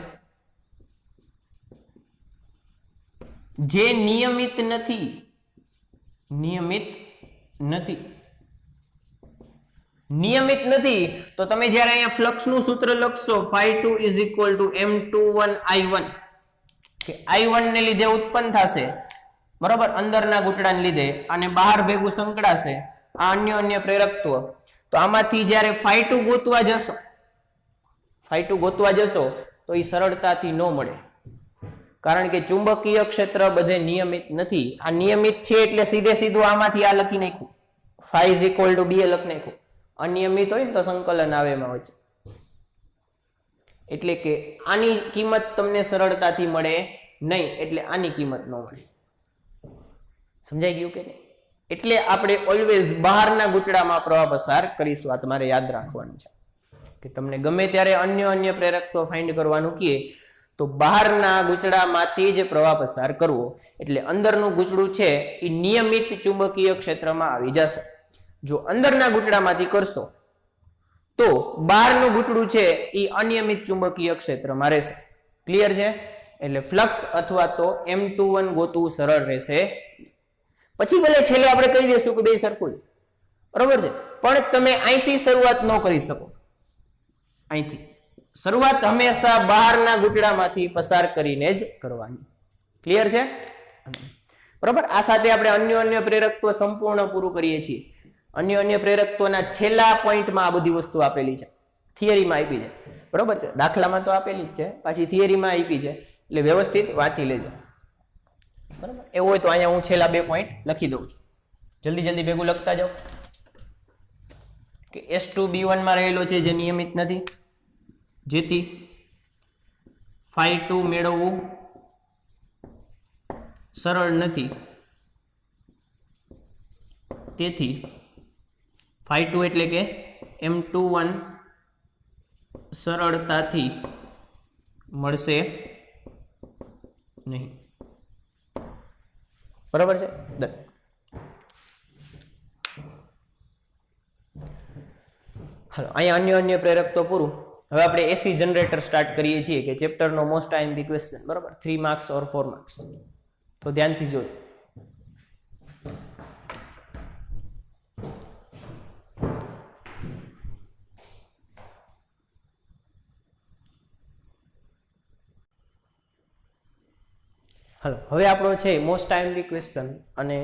S1: જે નિયમિત નથી, નિયમિત નથી તો તમે જ્યારે અહીંયા ફ્લક્સ નું સૂત્ર લખશો phi2 is equal to M21I1 કે I1 ને લીધે ઉત્પન્ન થશે, બરાબર, અંદરના ગુટડાને લીધે, અને બહાર ભેગું સંકળાશે આ અન્ય પ્રેરકત્વ. તો આમાંથી જ્યારે phi2 ગોતવા જશો તો એ સરળતાથી ન મળે, કારણ કે ચુંબકીય ક્ષેત્ર બધે નિયમિત નથી. આ નિયમિત છે એટલે સીધું આમાંથી આ લખી નાખ્યું, phi is equal to B લખી નાખ્યું. અનિયમિત હોય ને તો સંકલન આવે એમાં વચ્ચે, એટલે કે આની કિંમત તમને સરળતાથી મળે નહીં, એટલે આની કિંમત ન મળે. સમજાઈ ગયું કે નહીં? એટલે આપણે ઓલવેઝ બહારના ગુચડામાં પ્રવાહ પસાર કરીશું. આ તમારે યાદ રાખવાનું છે કે તમને ગમે ત્યારે અન્ય પ્રેરકત્વ ફાઇન્ડ કરવાનું કહે તો બહારના ગુચડામાંથી જ પ્રવાહ પસાર કરવો, એટલે અંદરનું ગુચડું છે એ નિયમિત ચુંબકીય ક્ષેત્રમાં આવી જશે. જો અંદરના ગુચડામાંથી કરશો તો બહારનું ગુચડું છે એ અનિયમિત ચુંબકીય ક્ષેત્રમાં રહેશે. ક્લિયર છે? એટલે ફ્લક્સ અથવા તો M21 ગોતવું સરળ રહેશે. પછી ભલે છેલ્લે આપણે કહી દઈશું કે બે સરખું, બરોબર છે, પણ તમે અહીંથી શરૂઆત ન કરી શકો. અહીંથી શરૂઆત હંમેશા બહારના ગુચડામાંથી પસાર કરીને જ કરવાની. ક્લિયર છે? બરોબર. આ સાથે આપણે અન્ય પ્રેરકત્વ સંપૂર્ણ પૂરું કરીએ છીએ. અન્ય પ્રેરકત્વના છેલ્લા પોઈન્ટમાં આ બધી વસ્તુ આપેલી છે, થિયરીમાં આપી છે, બરોબર છે, દાખલામાં તો આપેલી જ છે, પાછી થિયરીમાં આપી છે, એટલે વ્યવસ્થિત વાંચી લેજો. બરાબર. એવું હોય તો અહીંયા હું છેલ્લા 2 પોઈન્ટ લખી દઉં છું, જલ્દી ભેગું લખતા જાઓ. કે S2 B1 માં રહેલો છે જે નિયમિત નથી, જેથી phi2 મેળવવું સરળ નથી, તેથી phi2 એટલે કે M21 સરળતાથી મળશે નહીં. બરાબર છે? હાલો, અહીંયા અન્ય પ્રેરક તો પૂરું. હવે આપણે એસી જનરેટર સ્ટાર્ટ કરીએ છીએ કે ચેપ્ટરનો મોસ્ટ આઈએમપી ક્વેશ્ચન, બરાબર, 3 માર્ક્સ ઓર 4 માર્ક્સ. તો ધ્યાનથી જોજો. હાલો, હવે આપણો છે મોસ્ટ આઈએમપી ક્વેશ્ચન અને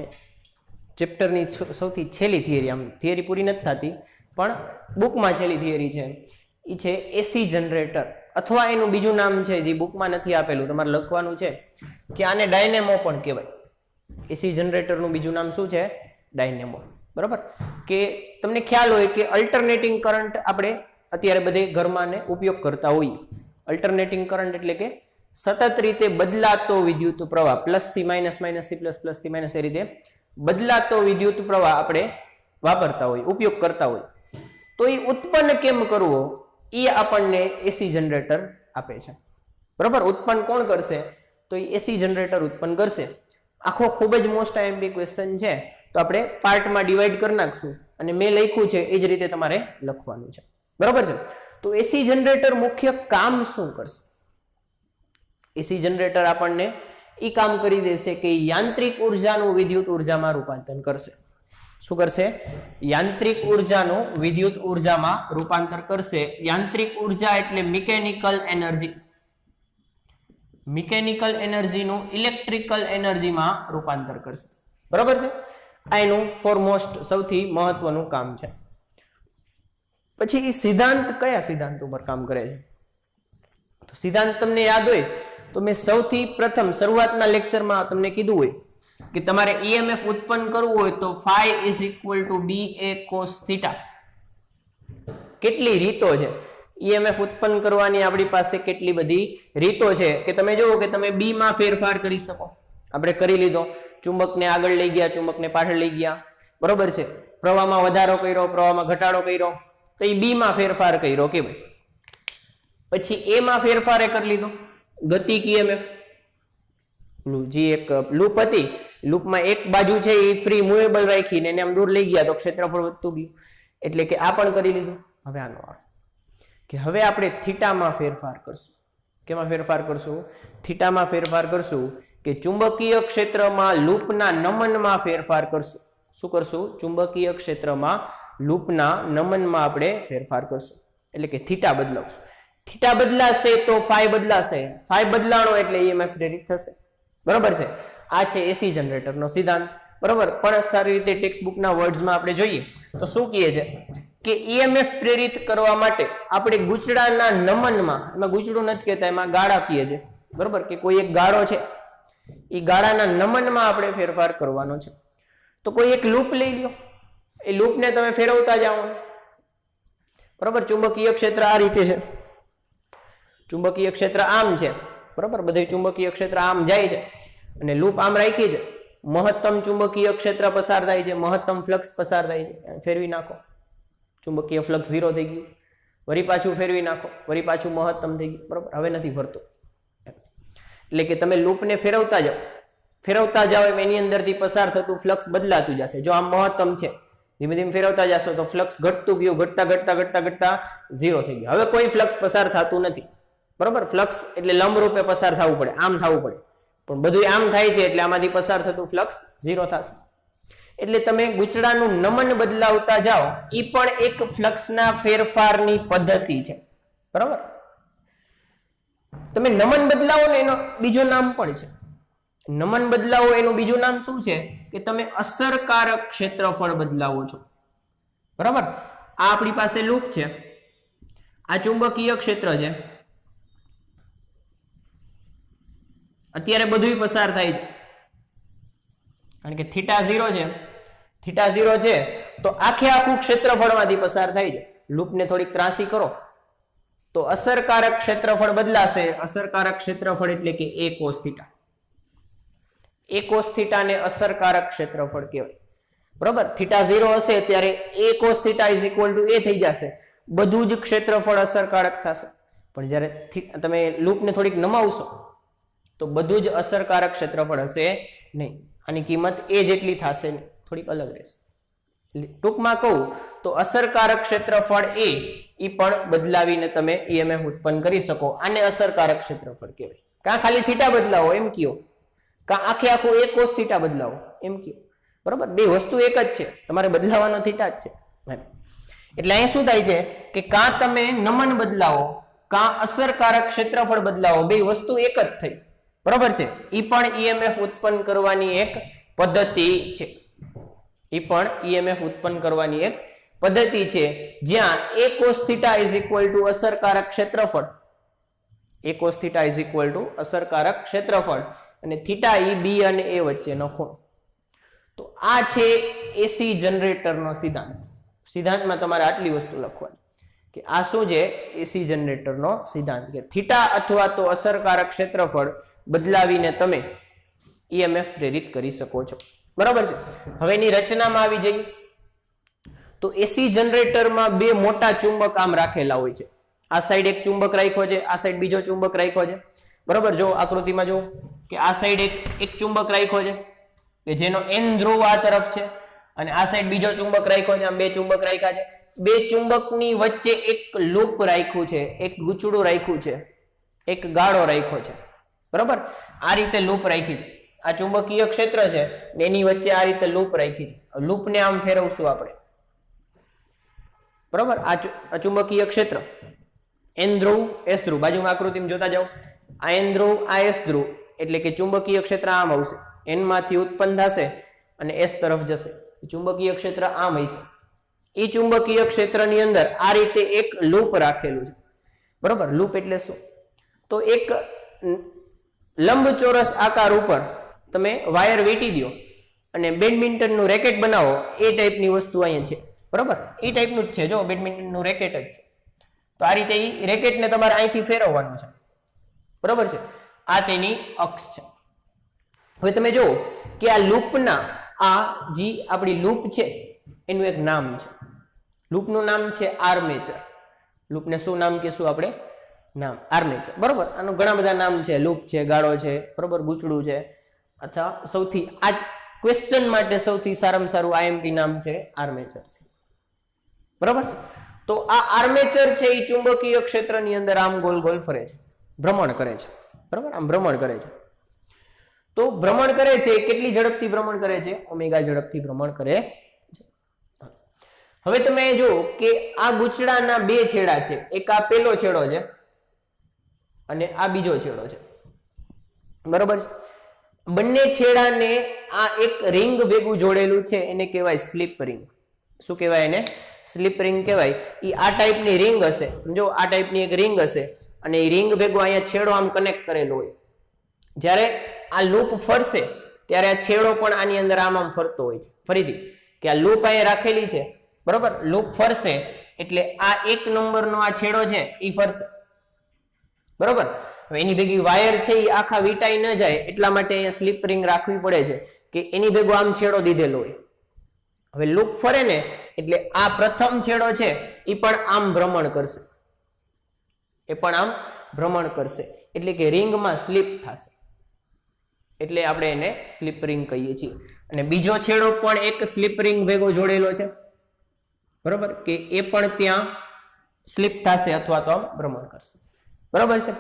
S1: ચેપ્ટરની સૌથી છેલ્લી થિયરી. આમ થિયરી પૂરી નથી થતી પણ બુકમાં છેલ્લી થિયરી છે, એ છે એસી જનરેટર, અથવા એનું બીજું નામ છે જે બુકમાં નથી આપેલું, તમારે લખવાનું છે કે આને ડાયનેમો પણ કહેવાય. એસી જનરેટરનું બીજું નામ શું છે? ડાયનેમો. બરાબર. કે તમને ખ્યાલ હોય કે અલ્ટરનેટિંગ કરંટ આપણે અત્યારે બધે ઘરમાં ને ઉપયોગ કરતા હોઈએ. અલ્ટરનેટિંગ કરંટ એટલે કે સતત રીતે બદલાતો વિદ્યુત પ્રવાહ, પ્લસ થી માઇનસ, માઇનસ થી પ્લસ, પ્લસ થી માઇનસ, એ રીતે બદલાતો વિદ્યુત પ્રવાહ આપણે વાપરતા હોય, ઉપયોગ કરતા હોય. તો એ ઉત્પન્ન કેમ કરવો એ આપણને એસી જનરેટર આપે છે. બરાબર. ઉત્પન્ન કોણ કરશે? તો એ એસી જનરેટર ઉત્પન્ન કરશે. આખો ખૂબ જ મોસ્ટ આઈએમપી ક્વેશ્ચન છે, તો આપણે પાર્ટમાં ડિવાઈડ કરી નાખશું અને મેં લખ્યું છે એ જ રીતે તમારે લખવાનું છે. બરાબર છે. તો એસી જનરેટર મુખ્ય કામ શું કરશે? એસી જનરેટર આપણને એ કામ કરી દેશે કે યાંત્રિક ઉર્જાનું વિદ્યુત ઉર્જામાં રૂપાંતર કરશે. શું કરશે? યાંત્રિક ઉર્જાનું વિદ્યુત ઉર્જામાં રૂપાંતર કરશે. યાંત્રિક ઉર્જા એટલે મિકેનિકલ એનર્જી, મિકેનિકલ એનર્જીનું ઇલેક્ટ્રિકલ એનર્જીમાં રૂપાંતર કરશે. બરાબર છે. આ એનું ફોરમોસ્ટ સૌથી મહત્વનું કામ છે. પછી એ સિદ્ધાંત કયા સિદ્ધાંત ઉપર કામ કરે છે? તો સિદ્ધાંત તમને યાદ હોય તો મેં સૌથી પ્રથમ શરૂઆતના લેક્ચરમાં તમને કીધું હોય કે તમારે ઈએમએફ ઉત્પન્ન કરવું હોય તો phi is equal to BA cos theta. કેટલી રીતો છે ઈએમએફ ઉત્પન્ન કરવાની, આપણી પાસે કેટલી બધી રીતો છે કે તમે જુઓ કે તમે બી માં ફેરફાર કરી શકો. આપણે કરી લીધો, ચુંબકને આગળ લઈ ગયા, ચુંબકને પાછળ લઈ ગયા, બરોબર છે. પ્રવાહમાં વધારો કર્યો, પ્રવાહમાં ઘટાડો કર્યો, તો એ બી માં ફેરફાર કર્યો કે ભાઈ. પછી એ માં ફેરફારે કરી લીધો, ગતિક ઈએમએફ, જે એક લૂપ હતી, લૂપમાં એક બાજુ છે એ ફ્રી મૂવેબલ રાખીને એને આમ દૂર લઈ ગયા તો ક્ષેત્રફળ વધતું ગયું. એટલે કે આ પણ કરી લીધું. હવે આનો આવે કે હવે આપણે થીટામાં ફેરફાર કરશું. કેમાં ફેરફાર કરશું? થીટામાં ફેરફાર કરશું કે ચુંબકીય ક્ષેત્રમાં લૂપના નમનમાં ફેરફાર કરશું. શું કરશું? ચુંબકીય ક્ષેત્રમાં લૂપના નમનમાં આપણે ફેરફાર કરશું. એટલે કે થીટા બદલાવશું. થીટા બદલાશે તો ફાઈ બદલાશે. ફાઈ બદલાણો એટલે EMF પ્રેરિત થશે. બરોબર છે. આ છે એસી જનરેટરનો સિદ્ધાંત. બરોબર. પણ સારી રીતે ટેક્સ્ટ બુકના વર્ડ્સમાં આપણે જોઈએ તો શું કહે છે કે EMF પ્રેરિત કરવા માટે આપણે ગૂંચળાના નમનમાં, એમાં ગૂંચળું નથી કહેતા, એમાં ગાળા કહે છે. બરોબર, કે કોઈ એક ગાળો છે, એ ગાળાના નમનમાં આપણે ફેરફાર કરવાનો છે. તો કોઈ એક લૂપ લઈ લ્યો, એ લૂપને તમે ફેરવતા જાઓ. બરોબર, ચુંબકીય ક્ષેત્ર આ રીતે છે, ચુંબકીય ક્ષેત્ર આમ છે. બરોબર, બધું ચુંબકીય ક્ષેત્ર આમ જાય છે અને લૂપ આમ રાખી છે. મહત્તમ ચુંબકીય ક્ષેત્ર પસાર થાય છે, મહત્તમ ફ્લક્સ પસાર થાય છે. ફેરવી નાખો, ચુંબકીય ફ્લક્સ 0 થઈ ગયું. વળી પાછું ફેરવી નાખો, વળી પાછું મહત્તમ થઈ ગયું. બરોબર, હવે નથી ફરતું. એટલે કે તમે લૂપને ફેરવતા જાઓ એમ એની અંદરથી પસાર થતું ફ્લક્સ બદલાતું જશે. જો આમ મહત્તમ છે, ધીમે ધીમે ફેરવતા જશો તો ફ્લક્સ ઘટતું ગયું, ઘટતા 0 થઈ ગયું. હવે કોઈ ફ્લક્સ પસાર થતું નથી. બરોબર, ફ્લક્સ એટલે લંબ રૂપે પસાર થવું પડે, આમ થવું પડે, પણ બધું આમ થાય છે એટલે આમાંથી પસાર થતું ફ્લક્સ 0 થશે. એટલે તમે ગૂંચળાનું નમન બદલાવતા જાઓ, એ પણ એક ફ્લક્સના ફેરફારની પદ્ધતિ છે. બરોબર, તમે નમન બદલાવો ને એનો બીજું નામ પણ છે. નમન બદલાવો એનું બીજું નામ શું છે કે તમે અસરકારક ક્ષેત્રફળ બદલાવો છો. બરાબર, આ આપણી પાસે લૂપ છે, આ ચુંબકીય ક્ષેત્ર છે, અત્યારે બધું પસાર થાય છે કારણ કે θ 0 છે. θ 0 છે તો આખે આખું ક્ષેત્રફળમાંથી પસાર થાય છે. લૂપને થોડીક ત્રાસી કરો તો અસરકારક ક્ષેત્રફળ બદલાશે. અસરકારક ક્ષેત્રફળ એટલે કે a cos θ. a cos θ ને અસરકારક ક્ષેત્રફળ કહેવાય. બરોબર, θ 0 હશે ત્યારે a cos θ a થઈ જશે. બધું જ ક્ષેત્રફળ અસરકારક થશે. પણ જ્યારે તમે લૂપને થોડીક નમાવશો તો બધું જ અસરકારક ક્ષેત્રફળ હશે નહીં. આની કિંમત a જેટલી થશે નહીં, થોડીક અલગ રહેશે. ટૂંકમાં કહું તો અસરકારક ક્ષેત્રફળ a ઈ પણ બદલાવીને તમે EMF ઉત્પન્ન કરી શકો. આને અસરકારક ક્ષેત્રફળ કહેવાય. કાં ખાલી θ બદલાવો એમ કયો, કાં આખે આખું a cos θ બદલાવો એમ કયો. બરોબર, બે વસ્તુ એક જ છે, તમારે બદલાવાનો θ જ છે. એટલે અહીંયા શું થાય છે કે કાં તમે નમન બદલાવો, કાં અસરકારક ક્ષેત્રફળ બદલાવો, બે વસ્તુ એક જ થઈ. બરોબર છે, ઈ પણ EMF ઉત્પન્ન કરવાની એક પદ્ધતિ છે. ઈ પણ EMF ઉત્પન્ન કરવાની એક પદ્ધતિ છે, જ્યાં a cos θ અસરકારક ક્ષેત્રફળ, a cos θ અસરકારક ક્ષેત્રફળ અને θ ઈ b અને a વચ્ચેનો ખૂણો. તો આ છે એસી જનરેટરનો સિદ્ધાંત. સિદ્ધાંતમાં તમારે આટલી વસ્તુ લખવાની કે આ શું છે, એસી જનરેટરનો સિદ્ધાંત, કે θ અથવા તો અસરકારક ક્ષેત્રફળ બદલાવીને તમે EMF પ્રેરિત કરી શકો છો. બરાબર છે. હવે એની રચનામાં આવી જઈએ તો એસી જનરેટરમાં બે મોટા ચુંબક આમ રાખેલા હોય છે. આ સાઈડ એક ચુંબક રાખ્યો છે, આ સાઈડ બીજો ચુંબક રાખ્યો છે. બરાબર, જો આકૃતિમાં જો કે આ સાઈડ એક ચુંબક રાખ્યો છે કે જેનો N ધ્રુવ આ તરફ છે, અને આ સાઈડ બીજો ચુંબક રાખ્યો છે. આમ બે ચુંબક રાખ્યા છે. બે ચુંબકની વચ્ચે એક લૂપ રાખ્યું છે, એક ગૂંચળું રાખ્યું છે, એક ગાળો રાખ્યો છે. બરાબર, આ રીતે લૂપ રાખી છે. આ ચુંબકીય ક્ષેત્ર છે ને એની વચ્ચે આ રીતે લૂપ રાખી છે. લૂપને આમ ફેરવશું આપણે. બરાબર, આ ચુંબકીય ક્ષેત્ર N ધ્રુવ S ધ્રુવ, બાજુમાં આકૃતિમાં જોતા જાઓ. આ N ધ્રુવ, આ S ધ્રુવ, એટલે કે ચુંબકીય ક્ષેત્ર આમ આવશે, N માંથી ઉત્પન્ન થશે અને S તરફ જશે. ચુંબકીય ક્ષેત્ર આમ હશે. એ ચુંબકીય ક્ષેત્રની અંદર આ રીતે એક લૂપ રાખેલું છે. બરાબર, લૂપ એટલે શું? તો એક લંબચોરસ આકાર ઉપર તમે વાયર વેટી દો અને બેડમિન્ટનનું રેકેટ બનાવો, એ ટાઈપની વસ્તુ અહીંયા છે. બરાબર, એ ટાઈપનું જ છે. જો બેડમિન્ટનનું રેકેટ જ છે. તો આ રીતે એ રેકેટને તમારે અહીંથી ફેરવવાનું છે. બરાબર છે, આ તેની અક્ષ છે. હવે તમે જુઓ કે આ લૂપના, આ જે આપણી લૂપ છે એનું એક નામ છે. લૂપનું નામ છે આર્મેચર. લૂપને શું નામ કહેશું આપણે? નામ આર્મેચર. બરોબર, આનું ઘણા બધા નામ છે. લૂપ છે, ગાળો છે, બરોબર, ગૂંચળું છે, અથવા સૌથી આજ ક્વેશ્ચન માટે સૌથી સારામાં સારું IMP નામ છે આર્મેચર છે. બરાબર છે? તો આ આર્મેચર છે એ ચુંબકીય ક્ષેત્રની અંદર આમ ગોલ ગોલ ફરે છે, ભ્રમણ કરે છે, બરાબર, આમ ભ્રમણ કરે છે. તો ભ્રમણ કરે છે, કેટલી ઝડપથી ભ્રમણ કરે છે? ઓમેગા ઝડપથી ભ્રમણ કરે છે. હવે તમે જો કે આ ગૂંચળાના બે છેડા છે, એક આ પેલો છેડો છે અને આ બીજો છેડો છે, બરોબર છે? બંને છેડાને આ એક રિંગ ભેગું જોડેલું છે, એને કહેવાય સ્લીપ રિંગ. શું કહેવાય એને? સ્લીપ રિંગ કહેવાય. એ આ ટાઈપની રિંગ હશે, સમજો, આ ટાઈપની એક રિંગ હશે અને એ રિંગ ભેગો અહીંયા છેડો આમ કનેક્ટ કરેલો હોય. જ્યારે આ લૂપ ફરશે ત્યારે આ છેડો પણ આની અંદર આમ આમ ફરતો હોય છે. ફરીથી કે આ લૂપ અહીંયા રાખેલી છે, બરોબર, લૂપ ફરશે એટલે આ એક નંબરનો આ છેડો છે એ ફરશે, બરોબર. હવે એની ભેગી વાયર છે એ આખા વીંટાઈ ન જાય એટલા માટે અહીંયા સ્લીપ રિંગ રાખવી પડે છે કે એની ભેગો આમ છેડો દીધેલો હોય. હવે લૂપ ફરે ને એટલે આ પ્રથમ છેડો છે એ પણ આમ ભ્રમણ કરશે, એ પણ આમ ભ્રમણ કરશે, એટલે કે રિંગમાં સ્લીપ થશે, એટલે આપણે એને સ્લીપ રિંગ કહીએ છીએ. અને બીજો છેડો પણ એક સ્લીપ રિંગ ભેગો જોડેલો છે, બરોબર, કે એ પણ ત્યાં સ્લીપ થશે અથવા તો આમ ભ્રમણ કરશે, બરોબર છે.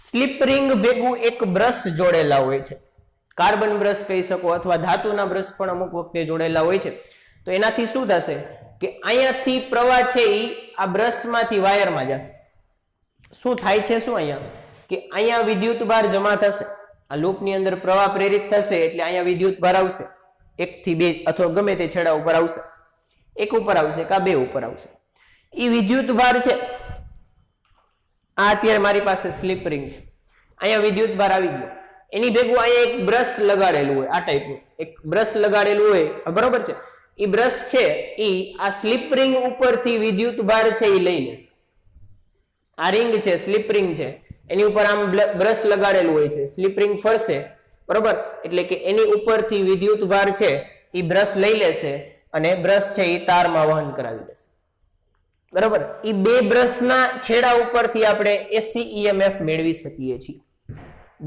S1: સ્લીપ રિંગ ભેગું એક બ્રશ જોડેલા હોય છે, કાર્બન બ્રશ કહી શકો અથવા ધાતુના બ્રશ પણ અમુક વખતે જોડેલા હોય છે. તો એનાથી શું થશે કે અહીંયાથી પ્રવાહ છે એ આ બ્રશમાંથી વાયરમાં જશે. શું થાય છે? શું અહીંયા કે અહીંયા વિદ્યુત ભાર જમા થશે, આ લૂપની અંદર પ્રવાહ પ્રેરિત થશે એટલે અહીંયા વિદ્યુત ભાર આવશે, 1 થી 2 અથવા ગમે તે છેડા ઉપર આવશે, એક ઉપર આવશે કે 2 ઉપર આવશે. એ વિદ્યુત ભાર છે, આ અત્યારે મારી પાસે સ્લીપ રિંગ છે, અહીંયા વિદ્યુત ભાર આવી ગયો, એની ભેગું અહીંયા એક બ્રશ લગાડેલું હોય, આ ટાઈપનું એક બ્રશ લગાડેલું હોય, બરોબર છે. એ બ્રશ છે એ આ સ્લીપ રિંગ ઉપરથી વિદ્યુત ભાર છે એ લઈ લેશે. આ રિંગ છે, સ્લીપ રિંગ છે, એની ઉપર આમ બ્રશ લગાડેલું હોય છે, સ્લીપ રિંગ ફરશે, બરોબર, એટલે કે એની ઉપરથી વિદ્યુત ભાર છે એ બ્રશ લઈ લેશે અને બ્રશ છે એ તારમાં વહન કરાવી દેશે, બરોબર. એ બે બ્રશના છેડા ઉપરથી આપણે એસી ઈએમએફ મેળવી શકીએ છીએ,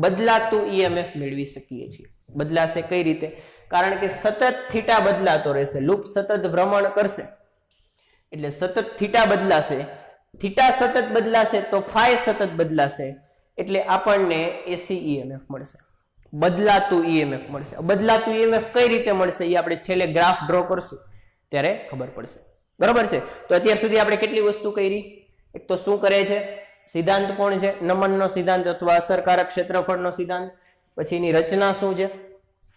S1: બદલાતું ઈએમએફ મેળવી શકીએ છીએ. બદલાશે કઈ રીતે? કારણ કે સતત થીટા બદલાતો રહેશે, લૂપ સતત ભ્રમણ કરશે એટલે સતત થીટા બદલાશે, થીટા સતત બદલાશે તો ફાઈ સતત બદલાશે, એટલે આપણને એસી ઈએમએફ મળશે, બદલાતું ઈએમએફ મળશે. બદલાતું ઈએમએફ કઈ રીતે મળશે એ આપણે છેલ્લે ગ્રાફ ડ્રો કરશું ત્યારે ખબર પડશે, બરોબર છે. તો અત્યાર સુધી આપણે કેટલી વસ્તુ કરી? એક તો શું કરે છે, સિદ્ધાંત કોણ છે, નમનનો સિદ્ધાંત અથવા અસરકારક ક્ષેત્રફળનો સિદ્ધાંત. પછી એની રચના શું છે,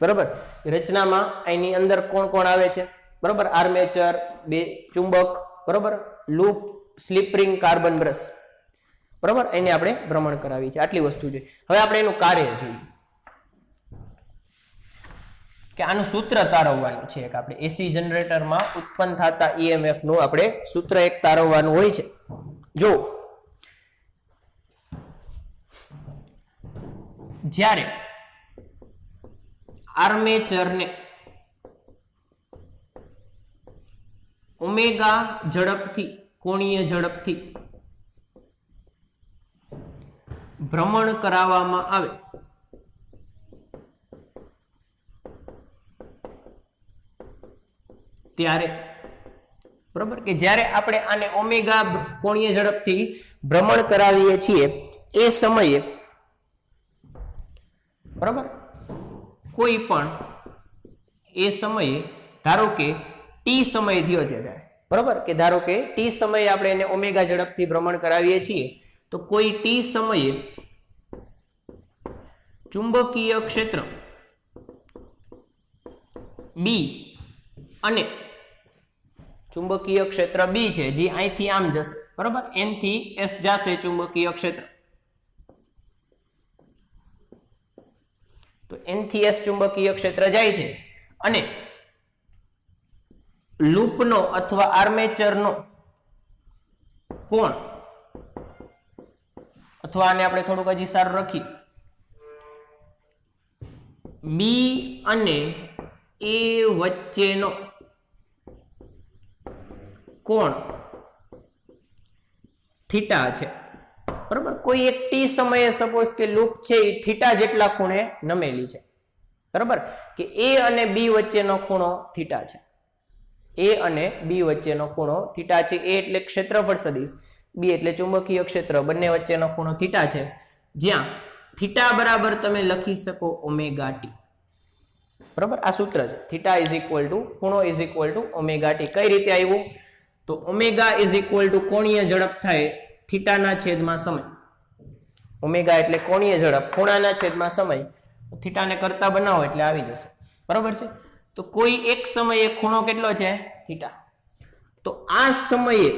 S1: બરોબર, રચનામાં એની અંદર કોણ કોણ આવે છે, બરોબર, આર્મેચર, બે ચુંબક, બરોબર, loop, slip ring, carbon brush, બરોબર, એને આપણે ભ્રમણ કરાવી છે. આટલી વસ્તુ જોઈએ. હવે આપણે એનું કાર્ય જોઈએ કે આનું સૂત્ર તારવવાનું છે. એક આપણે એસી જનરેટરમાં ઉત્પન્ન થતા ઈએમએફ નું આપણે સૂત્ર એક તારવવાનું હોય છે. જો જ્યારે આર્મેચરને ઓમેગા ઝડપથી, કોણીય ઝડપથી ભ્રમણ કરાવવામાં આવે ત્યારે, બરોબર, કે જ્યારે આપણે આને ઓમેગા કોણીય ઝડપથી ભ્રમણ કરાવીએ છીએ એ સમયે, બરોબર, કોઈ પણ એ સમયે ધારો કે ટી સમય થયો છે ત્યારે, બરોબર, કે ધારો કે ટી સમયે આપણે એને ઓમેગા ઝડપથી ભ્રમણ કરાવીએ છીએ તો કોઈ ટી સમયે ચુંબકીય ક્ષેત્ર બી અને ચુંબકીય ક્ષેત્ર બી છે જે અહીંથી આમ જશે, બરોબર, એન થી એસ જશે ચુંબકીય ક્ષેત્ર, તો એન થી એસ ચુંબકીય ક્ષેત્ર જાય છે અને લૂપનો અથવા આર્મેચરનો કોણ, અથવા આને આપણે થોડુંક હજી સારું રાખી, બી અને એ વચ્ચેનો કોણ થીટા છે, બરોબર. કોઈ એક ટી સમયે સપોઝ કે લૂપ છે એ થીટા જેટલા ખૂણે નમેલી છે, બરોબર, કે એ અને બી વચ્ચેનો ખૂણો થીટા છે. એ અને બી વચ્ચેનો ખૂણો થીટા છે. એ એટલે ક્ષેત્રફળ સદિશ, બી એટલે ચુંબકીય ક્ષેત્ર, બંને વચ્ચેનો ખૂણો થીટા છે, જ્યાં થીટા બરાબર તમે લખી શકો ઓમેગા ટી. બરાબર, આ સૂત્ર છે. થીટા ઇઝ ઇક્વલ ટુ ખૂણો is equal to omega T. કઈ રીતે આવ્યું? તો ઓમેગા ઇઝ ઇક્વલ ટુ કોણીય ઝડપ થાય થીટાના છેદમાં સમય. ઓમેગા એટલે કોણીય ઝડપ, ખૂણાના છેદમાં સમય. થીટાને કરતા બનાવો એટલે આવી જશે. બરાબર છે. તો કોઈ એક સમયે ખૂણો કેટલો છે? થીટા. તો આ સમયે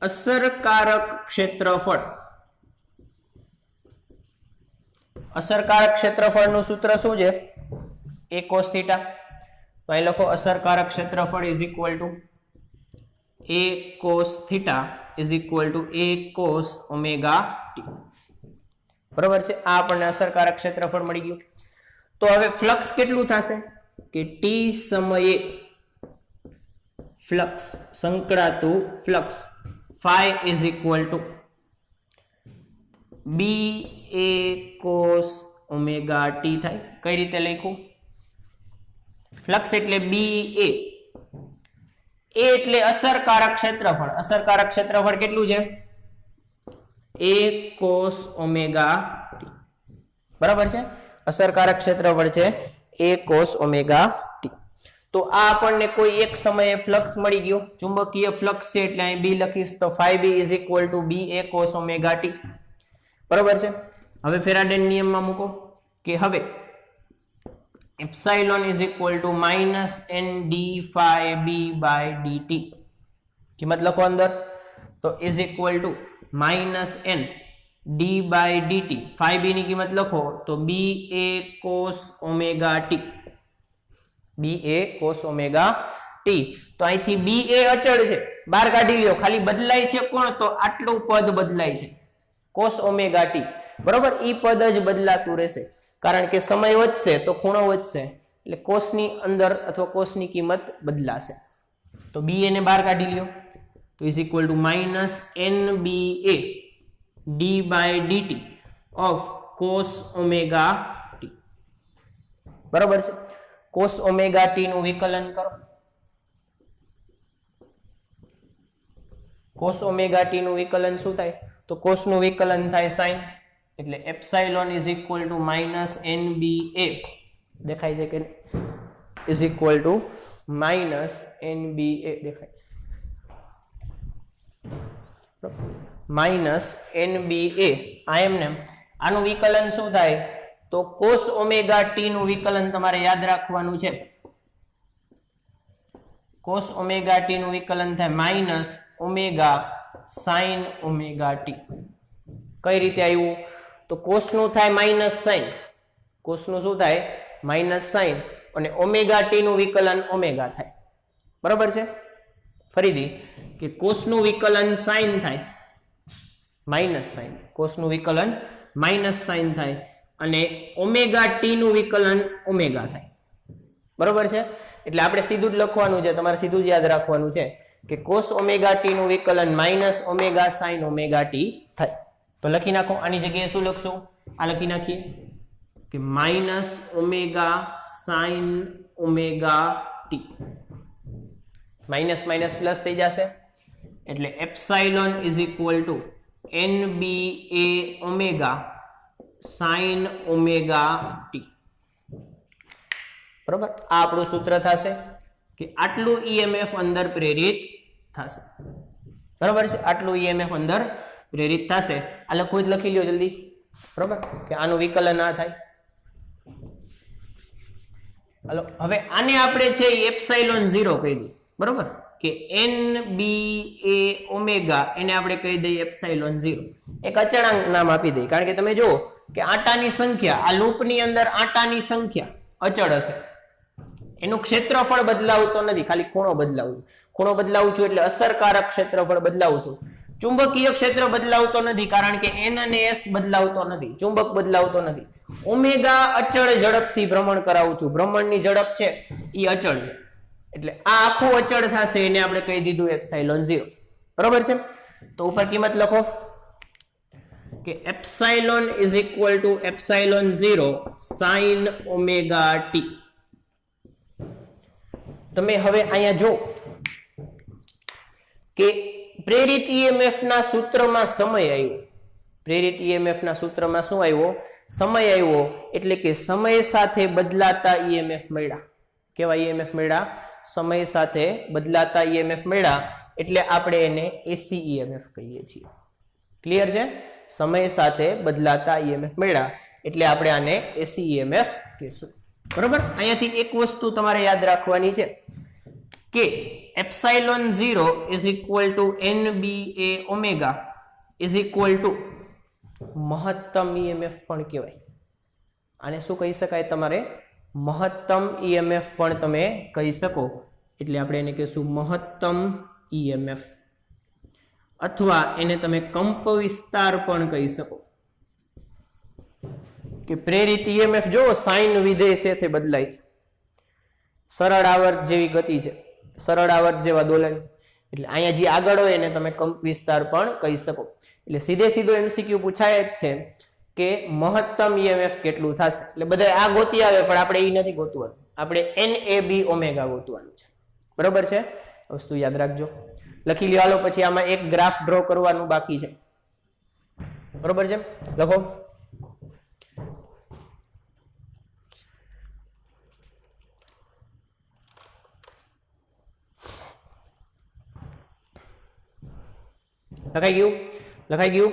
S1: અસરકારક ક્ષેત્રફળ, અસરકારક ક્ષેત્રફળનું સૂત્ર શું છે? a cos theta. તો અહીં લખો અસરકારક ક્ષેત્રફળ is equal to a cos theta is equal to a cos omega T. બરાબર છે. આ આપણને અસરકારક ક્ષેત્રફળ મળી ગયું. તો હવે ફ્લક્સ કેટલું થશે? કે ટી સમયે ફ્લક્સ, સંકળાતું flux phi is equal to b a cos omega t થાય. કઈ રીતે લખ્યું? ફ્લક્સ એટલે b a એટલે અસરકારક ક્ષેત્રફળ. અસરકારક ક્ષેત્રફળ કેટલું છે? a cos omega t. બરાબર છે. અસરકારક ક્ષેત્રફળ છે a cos omega t. તો આ આપણને કોઈ એક સમયે ફ્લક્સ મળી ગયો, ચુંબકીય ફ્લક્સ છે એટલે અહીં b લખીશ તો phi b is equal to b a cos omega t. બરાબર છે. હવે ફેરાડે નિયમમાં મૂકો કે હવે epsilon is equal to minus n d phi b by dt. કિંમત લખો અંદર. તો is equal to minus n d by dt. phi b ની કિંમત લખો તો b a cos omega t. b a cos omega t. તો અહીંથી b a અચળ છે, બહાર કાઢી લ્યો. ખાલી બદલાય છે કોણ? તો આટલું પદ બદલાય છે, cos omega t. બરોબર, ઈ પદ જ બદલાતું રહેશે કારણ કે સમય વધશે તો ખૂણો વધશે એટલે cos ની અંદર અથવા cos ની કિંમત બદલાશે. તો b a ને બહાર કાઢી લ્યો તો is equal to minus nba d by dt of cos omega t. બરોબર છે. cos omega t નું વિકલન કરો. cos omega t નું વિકલન શું થાય? તો cos નું વિકલન થાય sin, એટલે epsilon is equal to minus nba દેખાય છે કે is equal to minus nba દેખાય, માઇનસ nba. આ એમને આનું વિકલન શું થાય? તો cos omega t નું વિકલન તમારે યાદ રાખવાનું છે. cos omega t નું વિકલન થાય minus omega sin omega t. કઈ રીતે આવ્યું? તો cos નું થાય માઇનસ sin, cos નું શું થાય? માઇનસ sin, અને ઓમેગા t નું વિકલન ઓમેગા થાય. બરાબર છે. ફરીથી કે cos નું વિકલન sin થાય માઇનસ sin, cos નું વિકલન માઇનસ sin થાય અને ઓમેગા ટી નું વિકલન ઓમેગા થાય. બરોબર છે. એટલે આપણે સીધું જ લખવાનું છે, તમારે સીધું જ યાદ રાખવાનું છે કે cos ઓમેગા ટી નું વિકલન minus omega sin omega T થાય. તો લખી નાખો. આની જગ્યાએ શું લખશું? આ લખી નાખીએ કે minus omega sin omega T. Minus minus plus થઈ જશે એટલે epsilon is equal to nba omega sin omega T. બરોબર, આ આપણું સૂત્ર થશે કે આટલું ઈએમએફ અંદર પ્રેરિત થશે. બરોબર છે. આટલું ઈએમએફ અંદર પ્રેરિત થશે. આ લખવું જ લખી લ્યો જલ્દી. બરોબર, કે આનું વિકલન આ થાય. હાલો, હવે આને આપણે છે એપ્સાઇલોન 0 કહી દઈએ. બરોબર, કે nba ઓમેગા એને આપણે કહી દઈએ એપ્સાઇલોન 0. એક અચળાંક નામ આપી દઈએ કારણ કે તમે જુઓ કે આટાની સંખ્યા, આ લૂપની અંદર આટાની સંખ્યા અચળ હશે. એનું ક્ષેત્રફળ બદલાવતો નથી, ખાલી ખૂણો બદલાવું. ખૂણો બદલાવું છું એટલે અસરકારક ક્ષેત્રફળ બદલાવું છું. ચુંબકીય ક્ષેત્ર બદલાવતો નથી કારણ કે n અને s બદલાવતો નથી, ચુંબક બદલાવતો નથી. ઓમેગા અચળ ઝડપથી ભ્રમણ કરાવું છું. ભ્રમણની ઝડપ છે એ અચળ છે એટલે આ આખું અચળ થશે, એને આપણે કહી દીધું એપ્સાઇલોન 0. બરોબર છે. તો ઉપર કિંમત લખો કે epsilon is equal to epsilon 0 sin omega T. તમે હવે અહીંયા જો કે પ્રેરિત ઈએમએફ ના સૂત્રમાં સમય આવ્યો, પ્રેરિત ઈએમએફ ના સૂત્રમાં શું આવ્યો? સમય આવ્યો, એટલે કે સમય સાથે બદલાતા ઈએમએફ મળ્યા. કેવા ઈએમએફ મળ્યા? સમય સાથે બદલાતા ઈએમએફ મળ્યા, એટલે આપણે એને એસી ઈએમએફ કહીએ છીએ. ક્લિયર છે? સમય સાથે બદલાતા ઈએમએફ મળ્યા એટલે આપણે આને એસી ઈએમએફ કહીશું. બરોબર? અહીંયાથી એક વસ્તુ તમારે યાદ રાખવાની છે કે epsilon 0 is equal to NBA omega is equal to મહત્તમ ઈએમએફ પણ કહેવાય. આને શું કહી શકાય? તમારે મહત્તમ ઈએમએફ પણ તમે કહી શકો. એટલે આપણે એને કહીશું મહત્તમ ઈએમએફ, અથવા એને તમે કંપ વિસ્તાર પણ કહી શકો. કે પ્રેરિત ઈએમએફ જો સાઇન વિધેય સાથે બદલાય છે, સરળ આવર્ત જેવી ગતિ છે, સરળ આવર્ત જેવા દોલન, એટલે અહીંયા જે આગળ હોય એને તમે કંપ વિસ્તાર પણ કહી શકો. એટલે સીધે સીધો એમસીક્યુ પૂછાય જ છે કે મહત્તમ ઈએમએફ કેટલું થશે. એટલે બધા આ ગોતી આવે, પણ આપણે એ નથી ગોતવાનું, આપણે NAB ઓમેગા ગોતવાનું છે. બરોબર છે? વસ્તુ યાદ રાખજો. લખી લ્યો. હાલો પછી આમાં એક ગ્રાફ ડ્રો કરવાનું બાકી છે. બરોબર છે? લખો. લખાઈ ગયું? લખાઈ ગયું?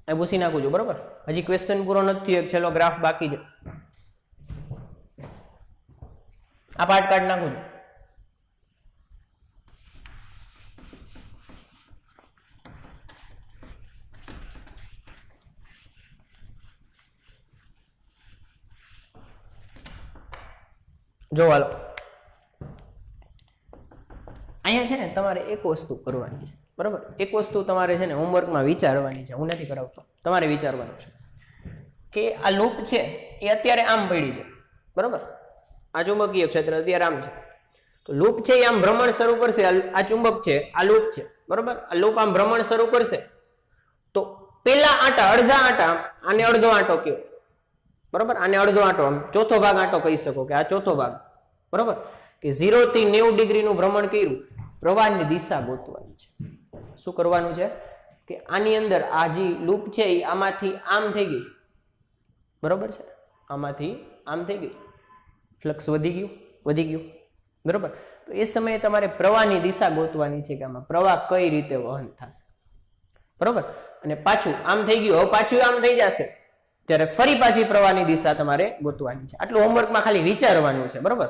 S1: એ પૂછી નાખું છું. બરોબર? હજી ક્વેશ્ચન પૂરો નથી, એક છેલ્લો ગ્રાફ બાકી છે. આ પાર્ટ કાઢી નાખું છું. જો હાલો, અહીંયા છે ને તમારે એક વસ્તુ કરવાની છે. બરાબર? એક વસ્તુ તમારે છે ને હોમવર્કમાં વિચારવાની છે. હું નથી કરાવતો, તમારે વિચારવાનું છે કે આ લૂપ છે એ અત્યારે આમ પડી છે. બરોબર? આ ચુંબકીય ક્ષેત્ર અત્યારે આમ છે. તો લૂપ છે એ આમ ભ્રમણ શરૂ કરશે. આ ચુંબક છે, આ લૂપ છે. બરોબર? આ લૂપ આમ ભ્રમણ શરૂ કરશે તો પેલા આંટા, અડધા આંટા, આને અડધો આંટો કયો. બરોબર? આને અડધો આંટો, આમ ચોથો ભાગ આંટો કહી શકો કે આ ચોથો ભાગ. બરોબર? કે 0 થી 90 ડિગ્રીનું ભ્રમણ કર્યું, પ્રવાહની દિશા ગોતવાની છે. શું કરવાનું છે? કે આની અંદર આ જે લૂપ છે એ આમાંથી આમ થઈ ગઈ. બરોબર છે? આમાંથી આમ થઈ ગઈ, ફ્લક્સ વધી ગયું, વધી ગયું. બરોબર? તો એ સમયે તમારે પ્રવાહની દિશા ગોતવાની છે કે આમાં પ્રવાહ કઈ રીતે વહન થશે. બરોબર? અને પાછું આમ થઈ ગયું, હવે પાછું આમ થઈ જશે, ત્યારે ફરી પાછી પ્રવાહની દિશા તમારે ગોતવાની છે. આટલું હોમવર્કમાં ખાલી વિચારવાનું છે. બરોબર?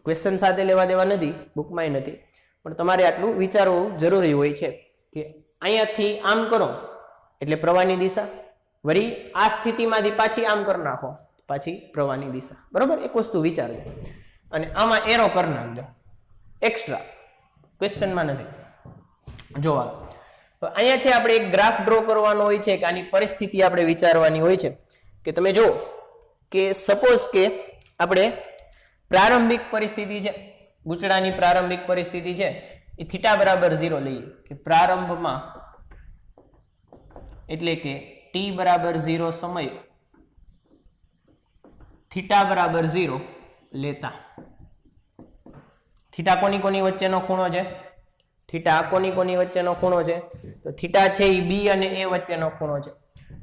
S1: ક્વેશ્ચન સાથે લેવા દેવા નથી, બુકમાં નથી, પણ તમારે આટલું વિચારવું જરૂરી હોય છે કે અહીંયાથી આમ કરો એટલે પ્રવાહની દિશા, વળી આ સ્થિતિમાંથી પાછી આમ કરી નાખો, પાછી પ્રવાહની દિશા. બરોબર? એક વસ્તુ વિચારજો અને આમાં એરો કરી નાખજો એક્સ્ટ્રા, ક્વેશ્ચનમાં નથી. જોવા અહીંયા છે આપણે એક ગ્રાફ ડ્રો કરવાનો હોય છે કે આની પરિસ્થિતિ આપણે વિચારવાની હોય છે કે તમે જો કે સપોઝ કે આપણે પ્રારંભિક પરિસ્થિતિ છે, ગૂંચળાની પ્રારંભિક પરિસ્થિતિ છે એ θ બરાબર 0 લઈએ કે પ્રારંભમાં, એટલે કે t બરાબર 0 સમય θ બરાબર 0 લેતા. θ કોની કોની વચ્ચેનો ખૂણો છે? θ કોની કોની વચ્ચેનો ખૂણો છે? તો θ છે એ B અને A વચ્ચેનો ખૂણો છે.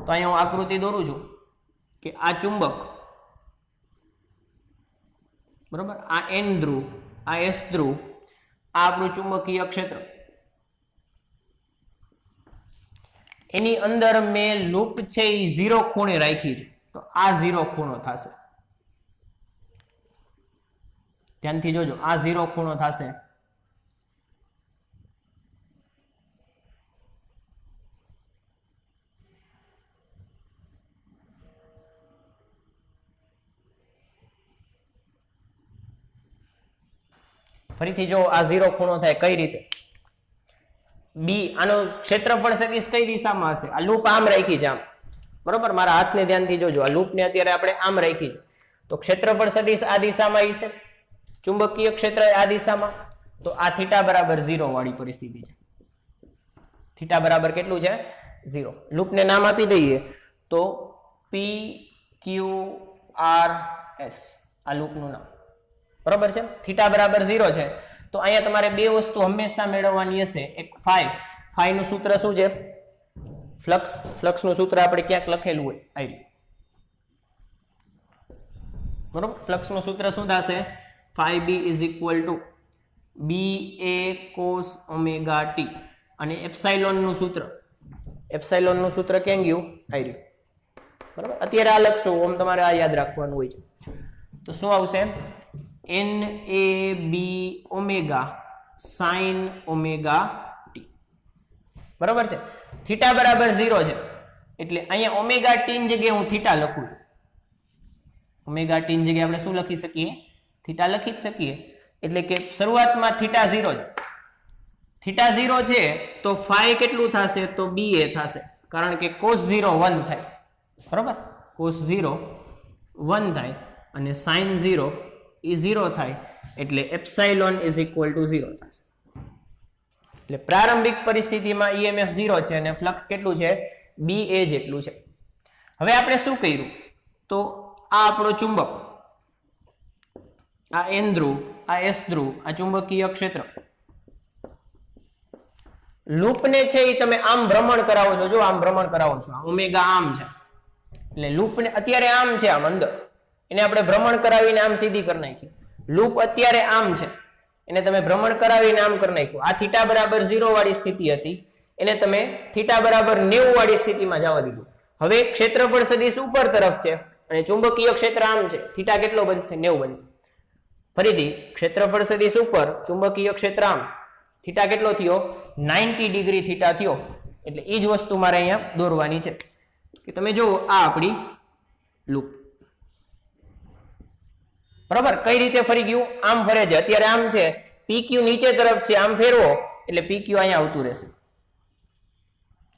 S1: તો અહીંયા હું આકૃતિ દોરું છું કે આ ચુંબક, બરોબર, આ N ધ્રુવ, આ S ધ્રુવ, આ આપણું ચુંબકીય ક્ષેત્ર, એની અંદર મેં લૂપ છે એ 0 ખૂણે રાખી છે. તો આ 0 ખૂણો થશે. ધ્યાનથી જોજો, આ 0 ખૂણો થશે. ફરીથી જો આ 0 ખૂણો થાય કઈ રીતે? બી, આનો ક્ષેત્રફળ સદિશ કઈ દિશામાં હશે? આ લૂપ આમ રાખી છે, આમ. બરોબર? મારા હાથને ધ્યાનથી જોજો, આ લૂપને અત્યારે આપણે આમ રાખી છે. તો ક્ષેત્રફળ સદિશ આ દિશામાં હશે, ચુંબકીય ક્ષેત્ર આ દિશામાં. તો આ θ બરાબર 0 વાળી પરિસ્થિતિ છે. θ બરાબર કેટલું છે? 0. લૂપને નામ આપી દઈએ તો PQRS, આ લૂપનું નામ. બરોબર છે, થીટા બરાબર 0 છે. તો અહીંયા તમારે બે વસ્તુ હંમેશા મેળવવાની હશે. એક ફાઈ નું સૂત્ર શું છે? ફ્લક્સ નું સૂત્ર આપણે ક્યાંક લખેલું હોય આવી, બરોબર. ફ્લક્સ નું સૂત્ર શું થશે? phi b is equal to ba cos omega t. અને એપ્સાઇલોન નું સૂત્ર ક્યાં ગયું? આવી, બરાબર. અત્યારે આ લખશું, ઓમ તમારે આ યાદ રાખવાનું હોય છે. તો શું આવશે? NAB omega sin omega t. બરાબર છે. થીટા બરાબર 0 છે એટલે અહીંયા ઓમેગા t ની જગ્યાએ હું થીટા લખું છું. ઓમેગા t ની જગ્યાએ આપણે શું લખી શકીએ? થીટા લખી જ શકીએ. એટલે કે શરૂઆતમાં થીટા 0 છે. થીટા 0 છે તો ફાઈ કેટલું થશે? તો ba થશે, કારણ કે cos 0 1 થાય, બરાબર. cos 0 1 થાય અને sin 0 એ 0 થાય એટલે એપ્સાઇલોન ઇઝ ઇક્વલ ટુ 0 થશે. એટલે પ્રારંભિક પરિસ્થિતિમાં EMF 0 છે અને ફ્લક્સ કેટલું છે? ba જેટલું છે. હવે આપણે શું કર્યું? તો આ આપણો ચુંબક, આ N ધ્રુવ, આ S ધ્રુવ, આ ચુંબકીય ક્ષેત્ર, લૂપને છે એ તમે આમ ભ્રમણ કરાવો છો. જો આમ ભ્રમણ કરાવો છો, ઓમેગા આમ છે એટલે લૂપને અત્યારે આમ છે, આમ અંદર, એને આપણે ભ્રમણ કરાવીને આમ સીધી કરી નાખી. લૂપ અત્યારે આમ છે, એને તમે ભ્રમણ કરાવીને આમ કરી નાખ્યું. આ થીટા બરાબર 0 વાળી સ્થિતિ હતી, એને તમે થીટા બરાબર 90 વાળી સ્થિતિમાં જવા દીધું. હવે ક્ષેત્રફળ સદિશ ઉપર તરફ છે અને ચુંબકીય ક્ષેત્ર આમ છે. થીટા કેટલો બનશે? 90 બનશે. ફરીથી ક્ષેત્રફળ સદિશ ઉપર, ચુંબકીય ક્ષેત્ર આમ, થીટા કેટલો થયો? 90 ડિગ્રી થીટા થયો. એટલે એ જ વસ્તુ મારે અહીંયા દોરવાની છે કે તમે જુઓ આ આપણી લૂપ, બરાબર. કઈ રીતે ફરી ગયું? આમ ફરે છે. અત્યારે આમ છે, PQ નીચે તરફ છે, આમ ફેરવો એટલે PQ અહીંયા આવતું રહેશે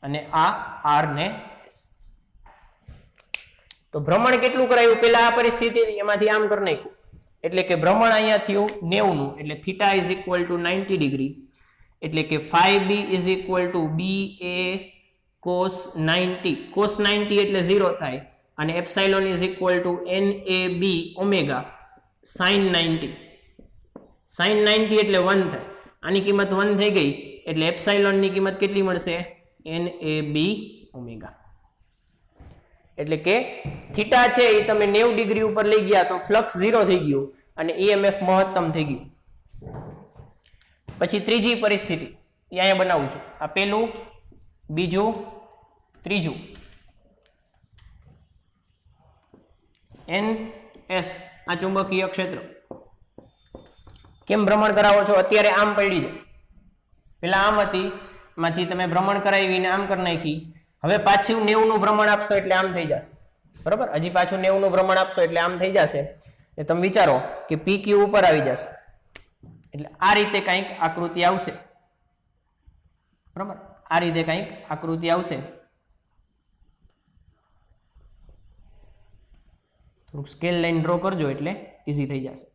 S1: અને આ R ને S. તો ભ્રમણ કેટલું કરાયું? પેલા આ પરિસ્થિતિ એમાંથી આમ કરી નાખ્યું એટલે કે ભ્રમણ અહીંયા થયું 90 નું, એટલે theta is equal to 90 degree, એટલે કે phi b is equal to ba cos 90. cos 90 એટલે 0 થાય અને epsilon is equal to NAB omega sin 90. sin 90 એટલે 1 થાય. આની કિંમત 1 થઈ ગઈ એટલે એપ્સાઇલોન ની કિંમત કેટલી મળશે? NAB omega. એટલે કે થીટા છે એ તમે 90 ડિગ્રી ઉપર લઈ ગયા તો ફ્લક્સ 0 થઈ ગયું અને EMF મહત્તમ થઈ ગયું. પછી ત્રીજી પરિસ્થિતિ અહીંયા બનાવું છું. આ પેલું, બીજું, ત્રીજું. NS આ ચુંબકીય ક્ષેત્ર કેમ ભ્રમણ કરાવો છો? અત્યારે આમ પડી છે, પેલા આમ હતી, માંથી તમે ભ્રમણ કરાવીને આમ કરી નાખી. હવે પાછું 90 નું ભ્રમણ આપશો એટલે આમ થઈ જશે, બરાબર. હજી પાછું 90 નું ભ્રમણ આપશો એટલે આમ થઈ જશે. એટલે તમે વિચારો કે PQ ઉપર આવી જશે એટલે આ રીતે કંઈક આકૃતિ આવશે, બરાબર. આ રીતે કંઈક આકૃતિ આવશે. થોડુંક સ્કેલ લાઈન ડ્રો કરજો એટલે ઈઝી થઈ જશે,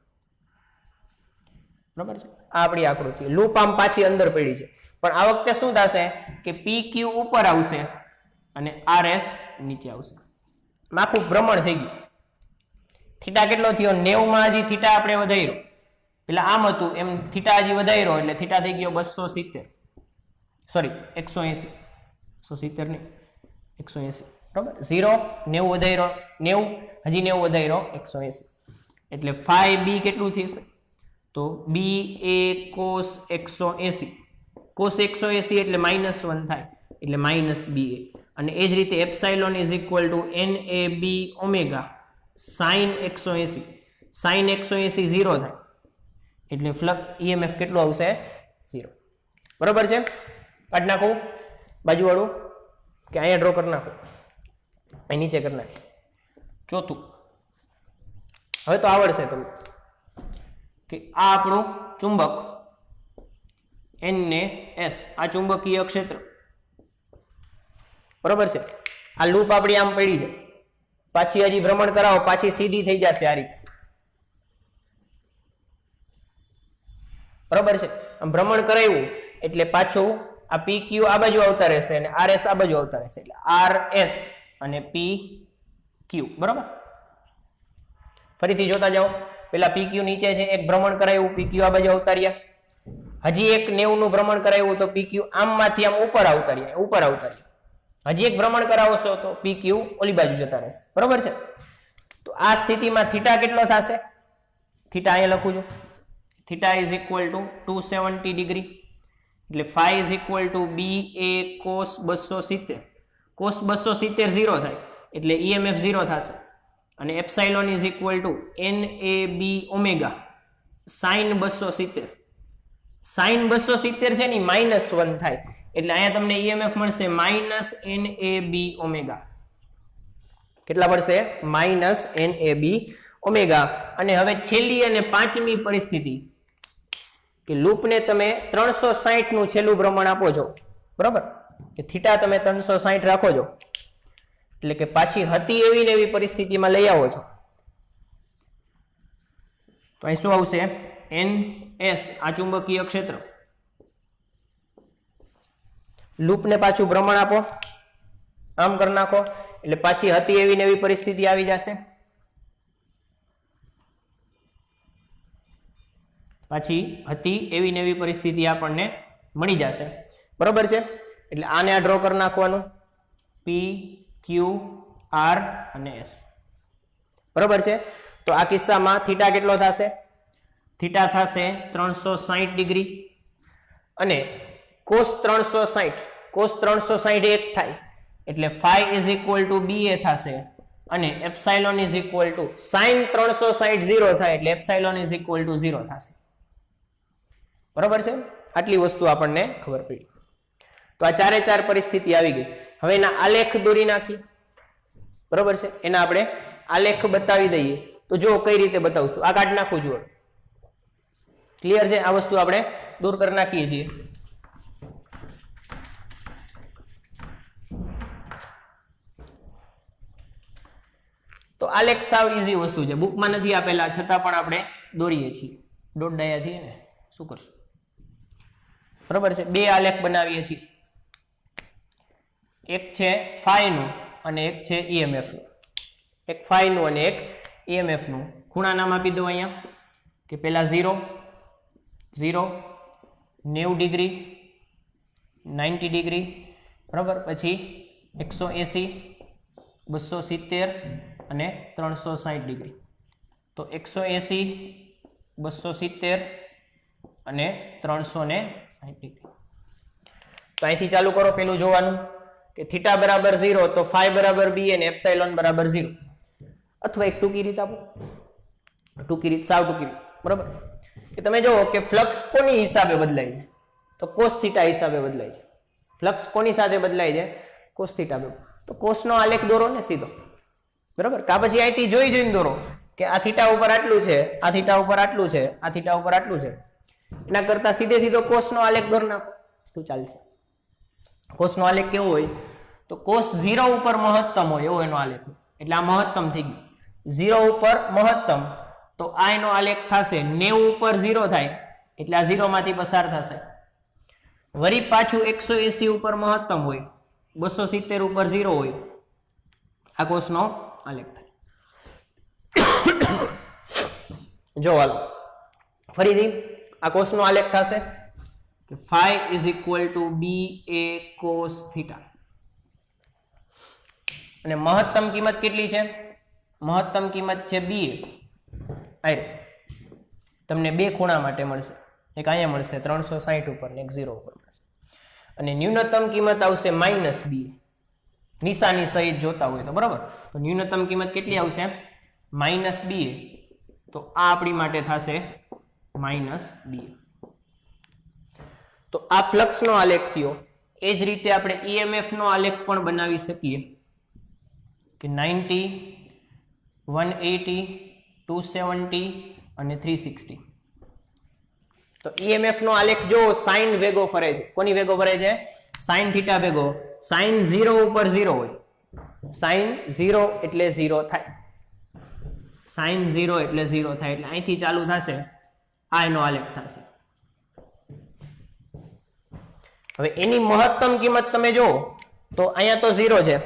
S1: બરાબર છે. આ આપણી આકૃતિ. લૂપ આમ પાછી અંદર પડી છે, પણ આ વખતે શું થશે કે PQ ઉપર આવશે અને RS નીચે આવશે. આખું ભ્રમણ થઈ ગયું. થીટા કેટલો થયો? 90 માં હજી થીટા આપણે વધાર્યો, પેલા આમ હતું એમ થીટા હજી વધાર્યો એટલે થીટા થઈ ગયો 270, સોરી 180, 170 નહીં 180, બરાબર. 0 90 વધાર્યો 90, હજી 90 વધાર્યો 180, એટલે phi b કેટલું થશે? તો ba cos 180. cos 180 એટલે -1 થાય એટલે -ba. અને એ જ રીતે epsilon is equal to NAB omega sin 180. sin 180 0 થાય એટલે ફ્લક્સ EMF કેટલું આવશે? 0. બરોબર છે. કાઢ નાખું બાજુવાળું કે અહીંયા ડ્રો કરી નાખું? અહીં નીચે કરી નાખી. ચોથું હવે તો આવડશે તમને કે આ આપણું ચુંબક N ને S, આ ચુંબકીય ક્ષેત્ર, બરોબર છે. આ લૂપ આપણી આમ પડી છે, પાછી હજી ભ્રમણ કરાવો, પાછી સીધી થઈ જશે આ રીતે, બરોબર છે. આમ ભ્રમણ કરાવ્યું એટલે પાછું આ PQ આ બાજુ આવતા રહેશે અને RS આ બાજુ આવતા રહેશે એટલે RS અને PQ, બરોબર. ફરીથી જોતા જાઓ પેલા પીક્યુ નીચે છે, એક ભ્રમણ કરાયું પીક્યુ આ બાજુ આવતા રહ્યા, હજી એક 90 નું ભ્રમણ કરાયું તો પીક્યુ આમમાંથી આમ ઉપર આવતા રહ્યા, હજી એક ભ્રમણ કરાવશો તો પીક્યુ ઓલી બાજુ જતા રહેશે, બરોબર છે. તો આ સ્થિતિમાં થીટા કેટલો થશે? થીટા અહીંયા લખું છું, theta is equal to 270 degree, એટલે phi is equal to BA cos 270. cos 270 0 થાય એટલે EMF 0 થશે, અને epsilon is equal to NAB omega sin 270. sin 270 છે ને -1 થાય એટલે અહીંયા તમને EMF મળશે -NAB ઓમેગા. કેટલા પડશે? -NAB omega. અને હવે છેલ્લી અને પાંચમી પરિસ્થિતિ કે લૂપને તમે 360 નું છેલ્લું ભ્રમણ આપો છો, બરોબર, કે થીટા તમે 360 રાખો છો, એટલે કે પાછી હતી એવી ને એવી પરિસ્થિતિમાં લઈ આવો છો, તો અહીં શું આવશે? NS આ ચુંબકીય ક્ષેત્ર. લૂપને પાછું ભ્રમણ આપો, આમ કરી નાખો એટલે પાછી હતી એવી ને એવી પરિસ્થિતિ આવી જશે. પાછી હતી એવી ને એવી પરિસ્થિતિ આપણને મળી જશે, બરોબર છે. એટલે આને આ ડ્રો કરી નાખવાનું, P Q R અને S, બરોબર છે. તો આ કિસ્સામાં થીટા કેટલો થશે? થીટા થશે 360 ડિગ્રી, અને cos 360, cos 360 1 થાય એટલે phi is equal to BA થશે, અને epsilon is equal to sin 360 0 થાય એટલે એપ્સાઇલોન ઇઝ ઇક્વલ ટુ 0 થશે, બરોબર છે. આટલી વસ્તુ આપણને ખબર પડી. તો આ ચારે ચાર પરિસ્થિતિ આવી ગઈ. હવે એના આલેખ દોરી નાખી, બરોબર છે. એના આપણે આલેખ બતાવી દઈએ. તો જો કઈ રીતે બતાવશું, આ કાઢ નાખું છું. ક્લિયર છે? આ વસ્તુ આપણે દૂર કરી નાખીએ છીએ. તો આલેખ સાવ ઈઝી વસ્તુ છે, બુકમાં નથી આપેલા છતાં પણ આપણે દોરીએ છીએ, દોડ ડાયા છીએ ને, શું કરશું, બરોબર છે. બે આલેખ બનાવીએ છીએ, એક છે phi નું અને એક છે EMF નું. એક phi નું અને એક EMF નું. ખૂણા નામ આપી દો અહીંયા, કે પેલા 0 0 90 ડિગ્રી 90 ડિગ્રી, બરાબર, પછી 180 270 અને 360 ડિગ્રી. તો 180 270 અને 360 ડિગ્રી. તો અહીંથી ચાલુ કરો. પેલું જોવાનું કે થીટા બરાબર 0 તો phi બરાબર b અને એપ્સિલોન બરાબર 0. અથવા એક ટૂંકી રીત આપો, ટૂંકી રીત, સાવ ટૂંકી રીત, બરાબર, કે તમે જુઓ કે ફ્લક્સ કોની હિસાબે બદલાય છે? તો cos થીટા હિસાબે બદલાય છે. ફ્લક્સ કોની સાથે બદલાય છે? cos theta. તો cos નો આલેખ દોરો ને સીધો, બરાબર. કા પછી અહીંથી જોઈને દોરો કે આ થીટા ઉપર આટલું છે, આ થીટા ઉપર આટલું છે, આ થીટા ઉપર આટલું છે. એના કરતા સીધો cos નો આલેખ દોર નાખો, શું ચાલશે? cos નો આલેખ કેવો હોય? તો cos 0 ઉપર મહત્તમ હોય એવો એનો આલેખ. એટલે આ મહત્તમ થઈ ગયું, 0 ઉપર મહત્તમ. તો આ એનો આલેખ થશે 90 ઉપર 0 થાય એટલે આ 0 માંથી પસાર થશે. વળી પાછું 180 ઉપર મહત્તમ હોય, 270 ઉપર 0 હોય, આ cos નો આલેખ થાય. જો હાલો ફરીથી આ cos નો આલેખ થશે કે phi is equal to BA cos theta. અને મહત્તમ કિંમત કેટલી છે? મહત્તમ કિંમત છે BA. આરે તમને બે ખૂણા માટે મળશે, એક અહીંયા મળશે 360 ઉપર ને એક 0 ઉપર મળશે. અને ન્યૂનતમ કિંમત આવશે -BA, નિશાની સહિત જોતા હોય તો, બરાબર. તો ન્યૂનતમ કિંમત કેટલી આવશે? -BA. તો આ આપણી માટે થશે -BA. તો આ ફ્લક્સ નો આલેખ થયો. એ જ રીતે આપણે EMF નો આલેખ પણ બનાવી શકીએ કે 90 180 270 અને 360. તો EMF નો આલેખ જો સાઇન ભેગો ફરે છે. કોની ભેગો ફરે છે? સાઇન થીટા ભેગો. સાઇન 0 ઉપર 0 હોય, સાઇન 0 એટલે 0 થાય, સાઇન 0 એટલે 0 થાય. એટલે અહીંથી ચાલુ થશે, આ એનો આલેખ થશે. હવે એની મહત્તમ કિંમત તમે જો તો અહીંયા તો 0 છે,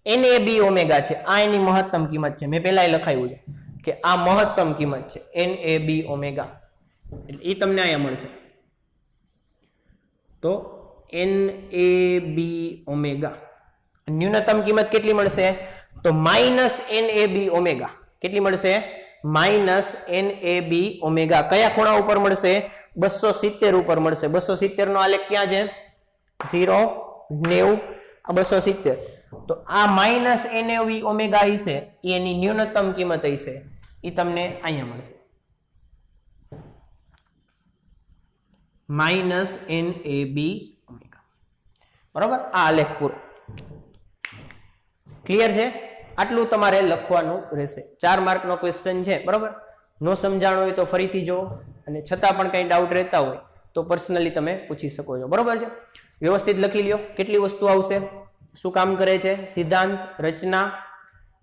S1: NAB ઓમેગા છે, આ એની મહત્તમ કિંમત છે. મેં પહેલા લખાયું છે કે આ મહત્તમ કિંમત છે NAB ઓમેગા, એટલે એ તમને અહીંયા મળશે. તો NAB ઓમેગા ન્યૂનતમ કિંમત કેટલી મળશે? તો -NAB ઓમેગા. કેટલી મળશે? -NAB omega. કયા ખૂણા ઉપર મળશે? 270 ઉપર મળશે. 270 નો આલેખ ક્યાં છે? 0, 90, આ 270. તો આ -NAB ઓમેગા હશે, એની ન્યૂનતમ કિંમત હશે, એ તમને અહીંયા મળશે. -NAB omega. બરોબર, આ આલેખ પૂરો. ક્લિયર છે? આટલું તમારે લખવાનું રહેશે. 4 માર્કનો ક્વેશ્ચન છે. બરોબર, નો સમજાણો હોય તો ફરીથી જુઓ, અને છતાં પણ કંઈ ડાઉટ રહેતા હોય તો પર્સનલી તમે પૂછી શકો છો. બરોબર છે? વ્યવસ્થિત લખી લ્યો. કેટલી વસ્તુ આવશે, શું કામ કરે છે? સિદ્ધાંત, રચના,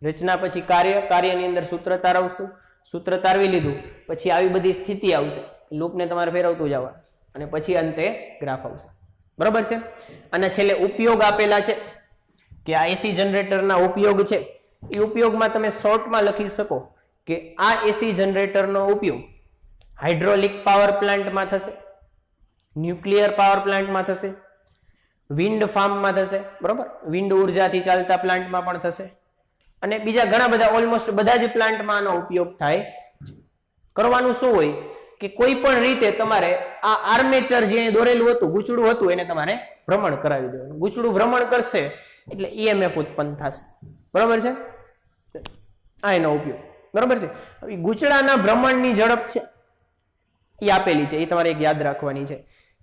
S1: રચના પછી કાર્ય, કાર્યની અંદર સૂત્ર તારવશું, સૂત્ર તારવી લીધું પછી આવી બધી સ્થિતિ આવશે, લૂપને તમારે ફેરવતું જવા, અને પછી અંતે ગ્રાફ આવશે. બરોબર છે? અને છેલ્લે ઉપયોગ આપેલા છે કે આ એસી જનરેટરના ઉપયોગ છે, એ ઉપયોગમાં તમે શોર્ટમાં લખી શકો કે આ એસી જનરેટરનો ઉપયોગ હાઇડ્રોલિક પાવર પ્લાન્ટમાં થશે, ન્યુક્લિયર પાવર પ્લાન્ટમાં થશે, વિન્ડ ફાર્મમાં થશે. બરોબર, વિન્ડ ઉર્જાથી ચાલતા પ્લાન્ટમાં પણ થશે, અને બીજા ઘણા બધા ઓલમોસ્ટ બધા જ પ્લાન્ટમાં આનો ઉપયોગ થાય. કરવાનું શું હોય કે કોઈ પણ રીતે તમારે આ આર્મેચર જે દોરેલું હતું, ગૂંચળું હતું, એને તમારે ભ્રમણ કરાવી દેવાનું. ગૂંચળું ભ્રમણ કરશે એટલે EMF ઉત્પન્ન થશે. બરોબર છે? આ એનો ઉપયોગ. બરોબર છે? હવે ગૂંચળાના ભ્રમણની ઝડપ છે એ આપેલી છે, એ તમારે એક યાદ રાખવાની છે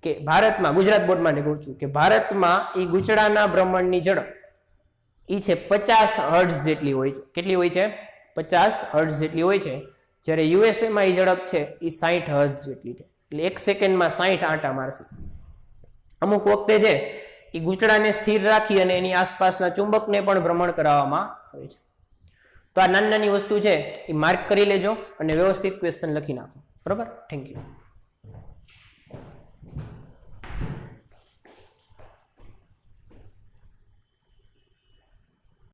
S1: કે ભારતમાં, ગુજરાત બોર્ડમાં કહું છું કે ભારતમાં એ ગૂંચળાના ભ્રમણની ઝડપ એ છે 50 હર્ટ્ઝ જેટલી હોય છે. કેટલી હોય છે? 50 હર્ટ્ઝ જેટલી હોય છે. જ્યારે USA માં એ ઝડપ છે એ 60 હર્ટ્ઝ જેટલી છે. એટલે 1 સેકન્ડમાં 60 આંટા મારશે. અમુક વખતે છે એ ગૂંચળાને સ્થિર રાખી અને એની આસપાસના ચુંબકને પણ ભ્રમણ કરાવવામાં આવે છે. તો આ નાની નાની વસ્તુ છે એ માર્ક કરી લેજો અને વ્યવસ્થિત ક્વેશ્ચન લખી નાખો. બરોબર? Thank you.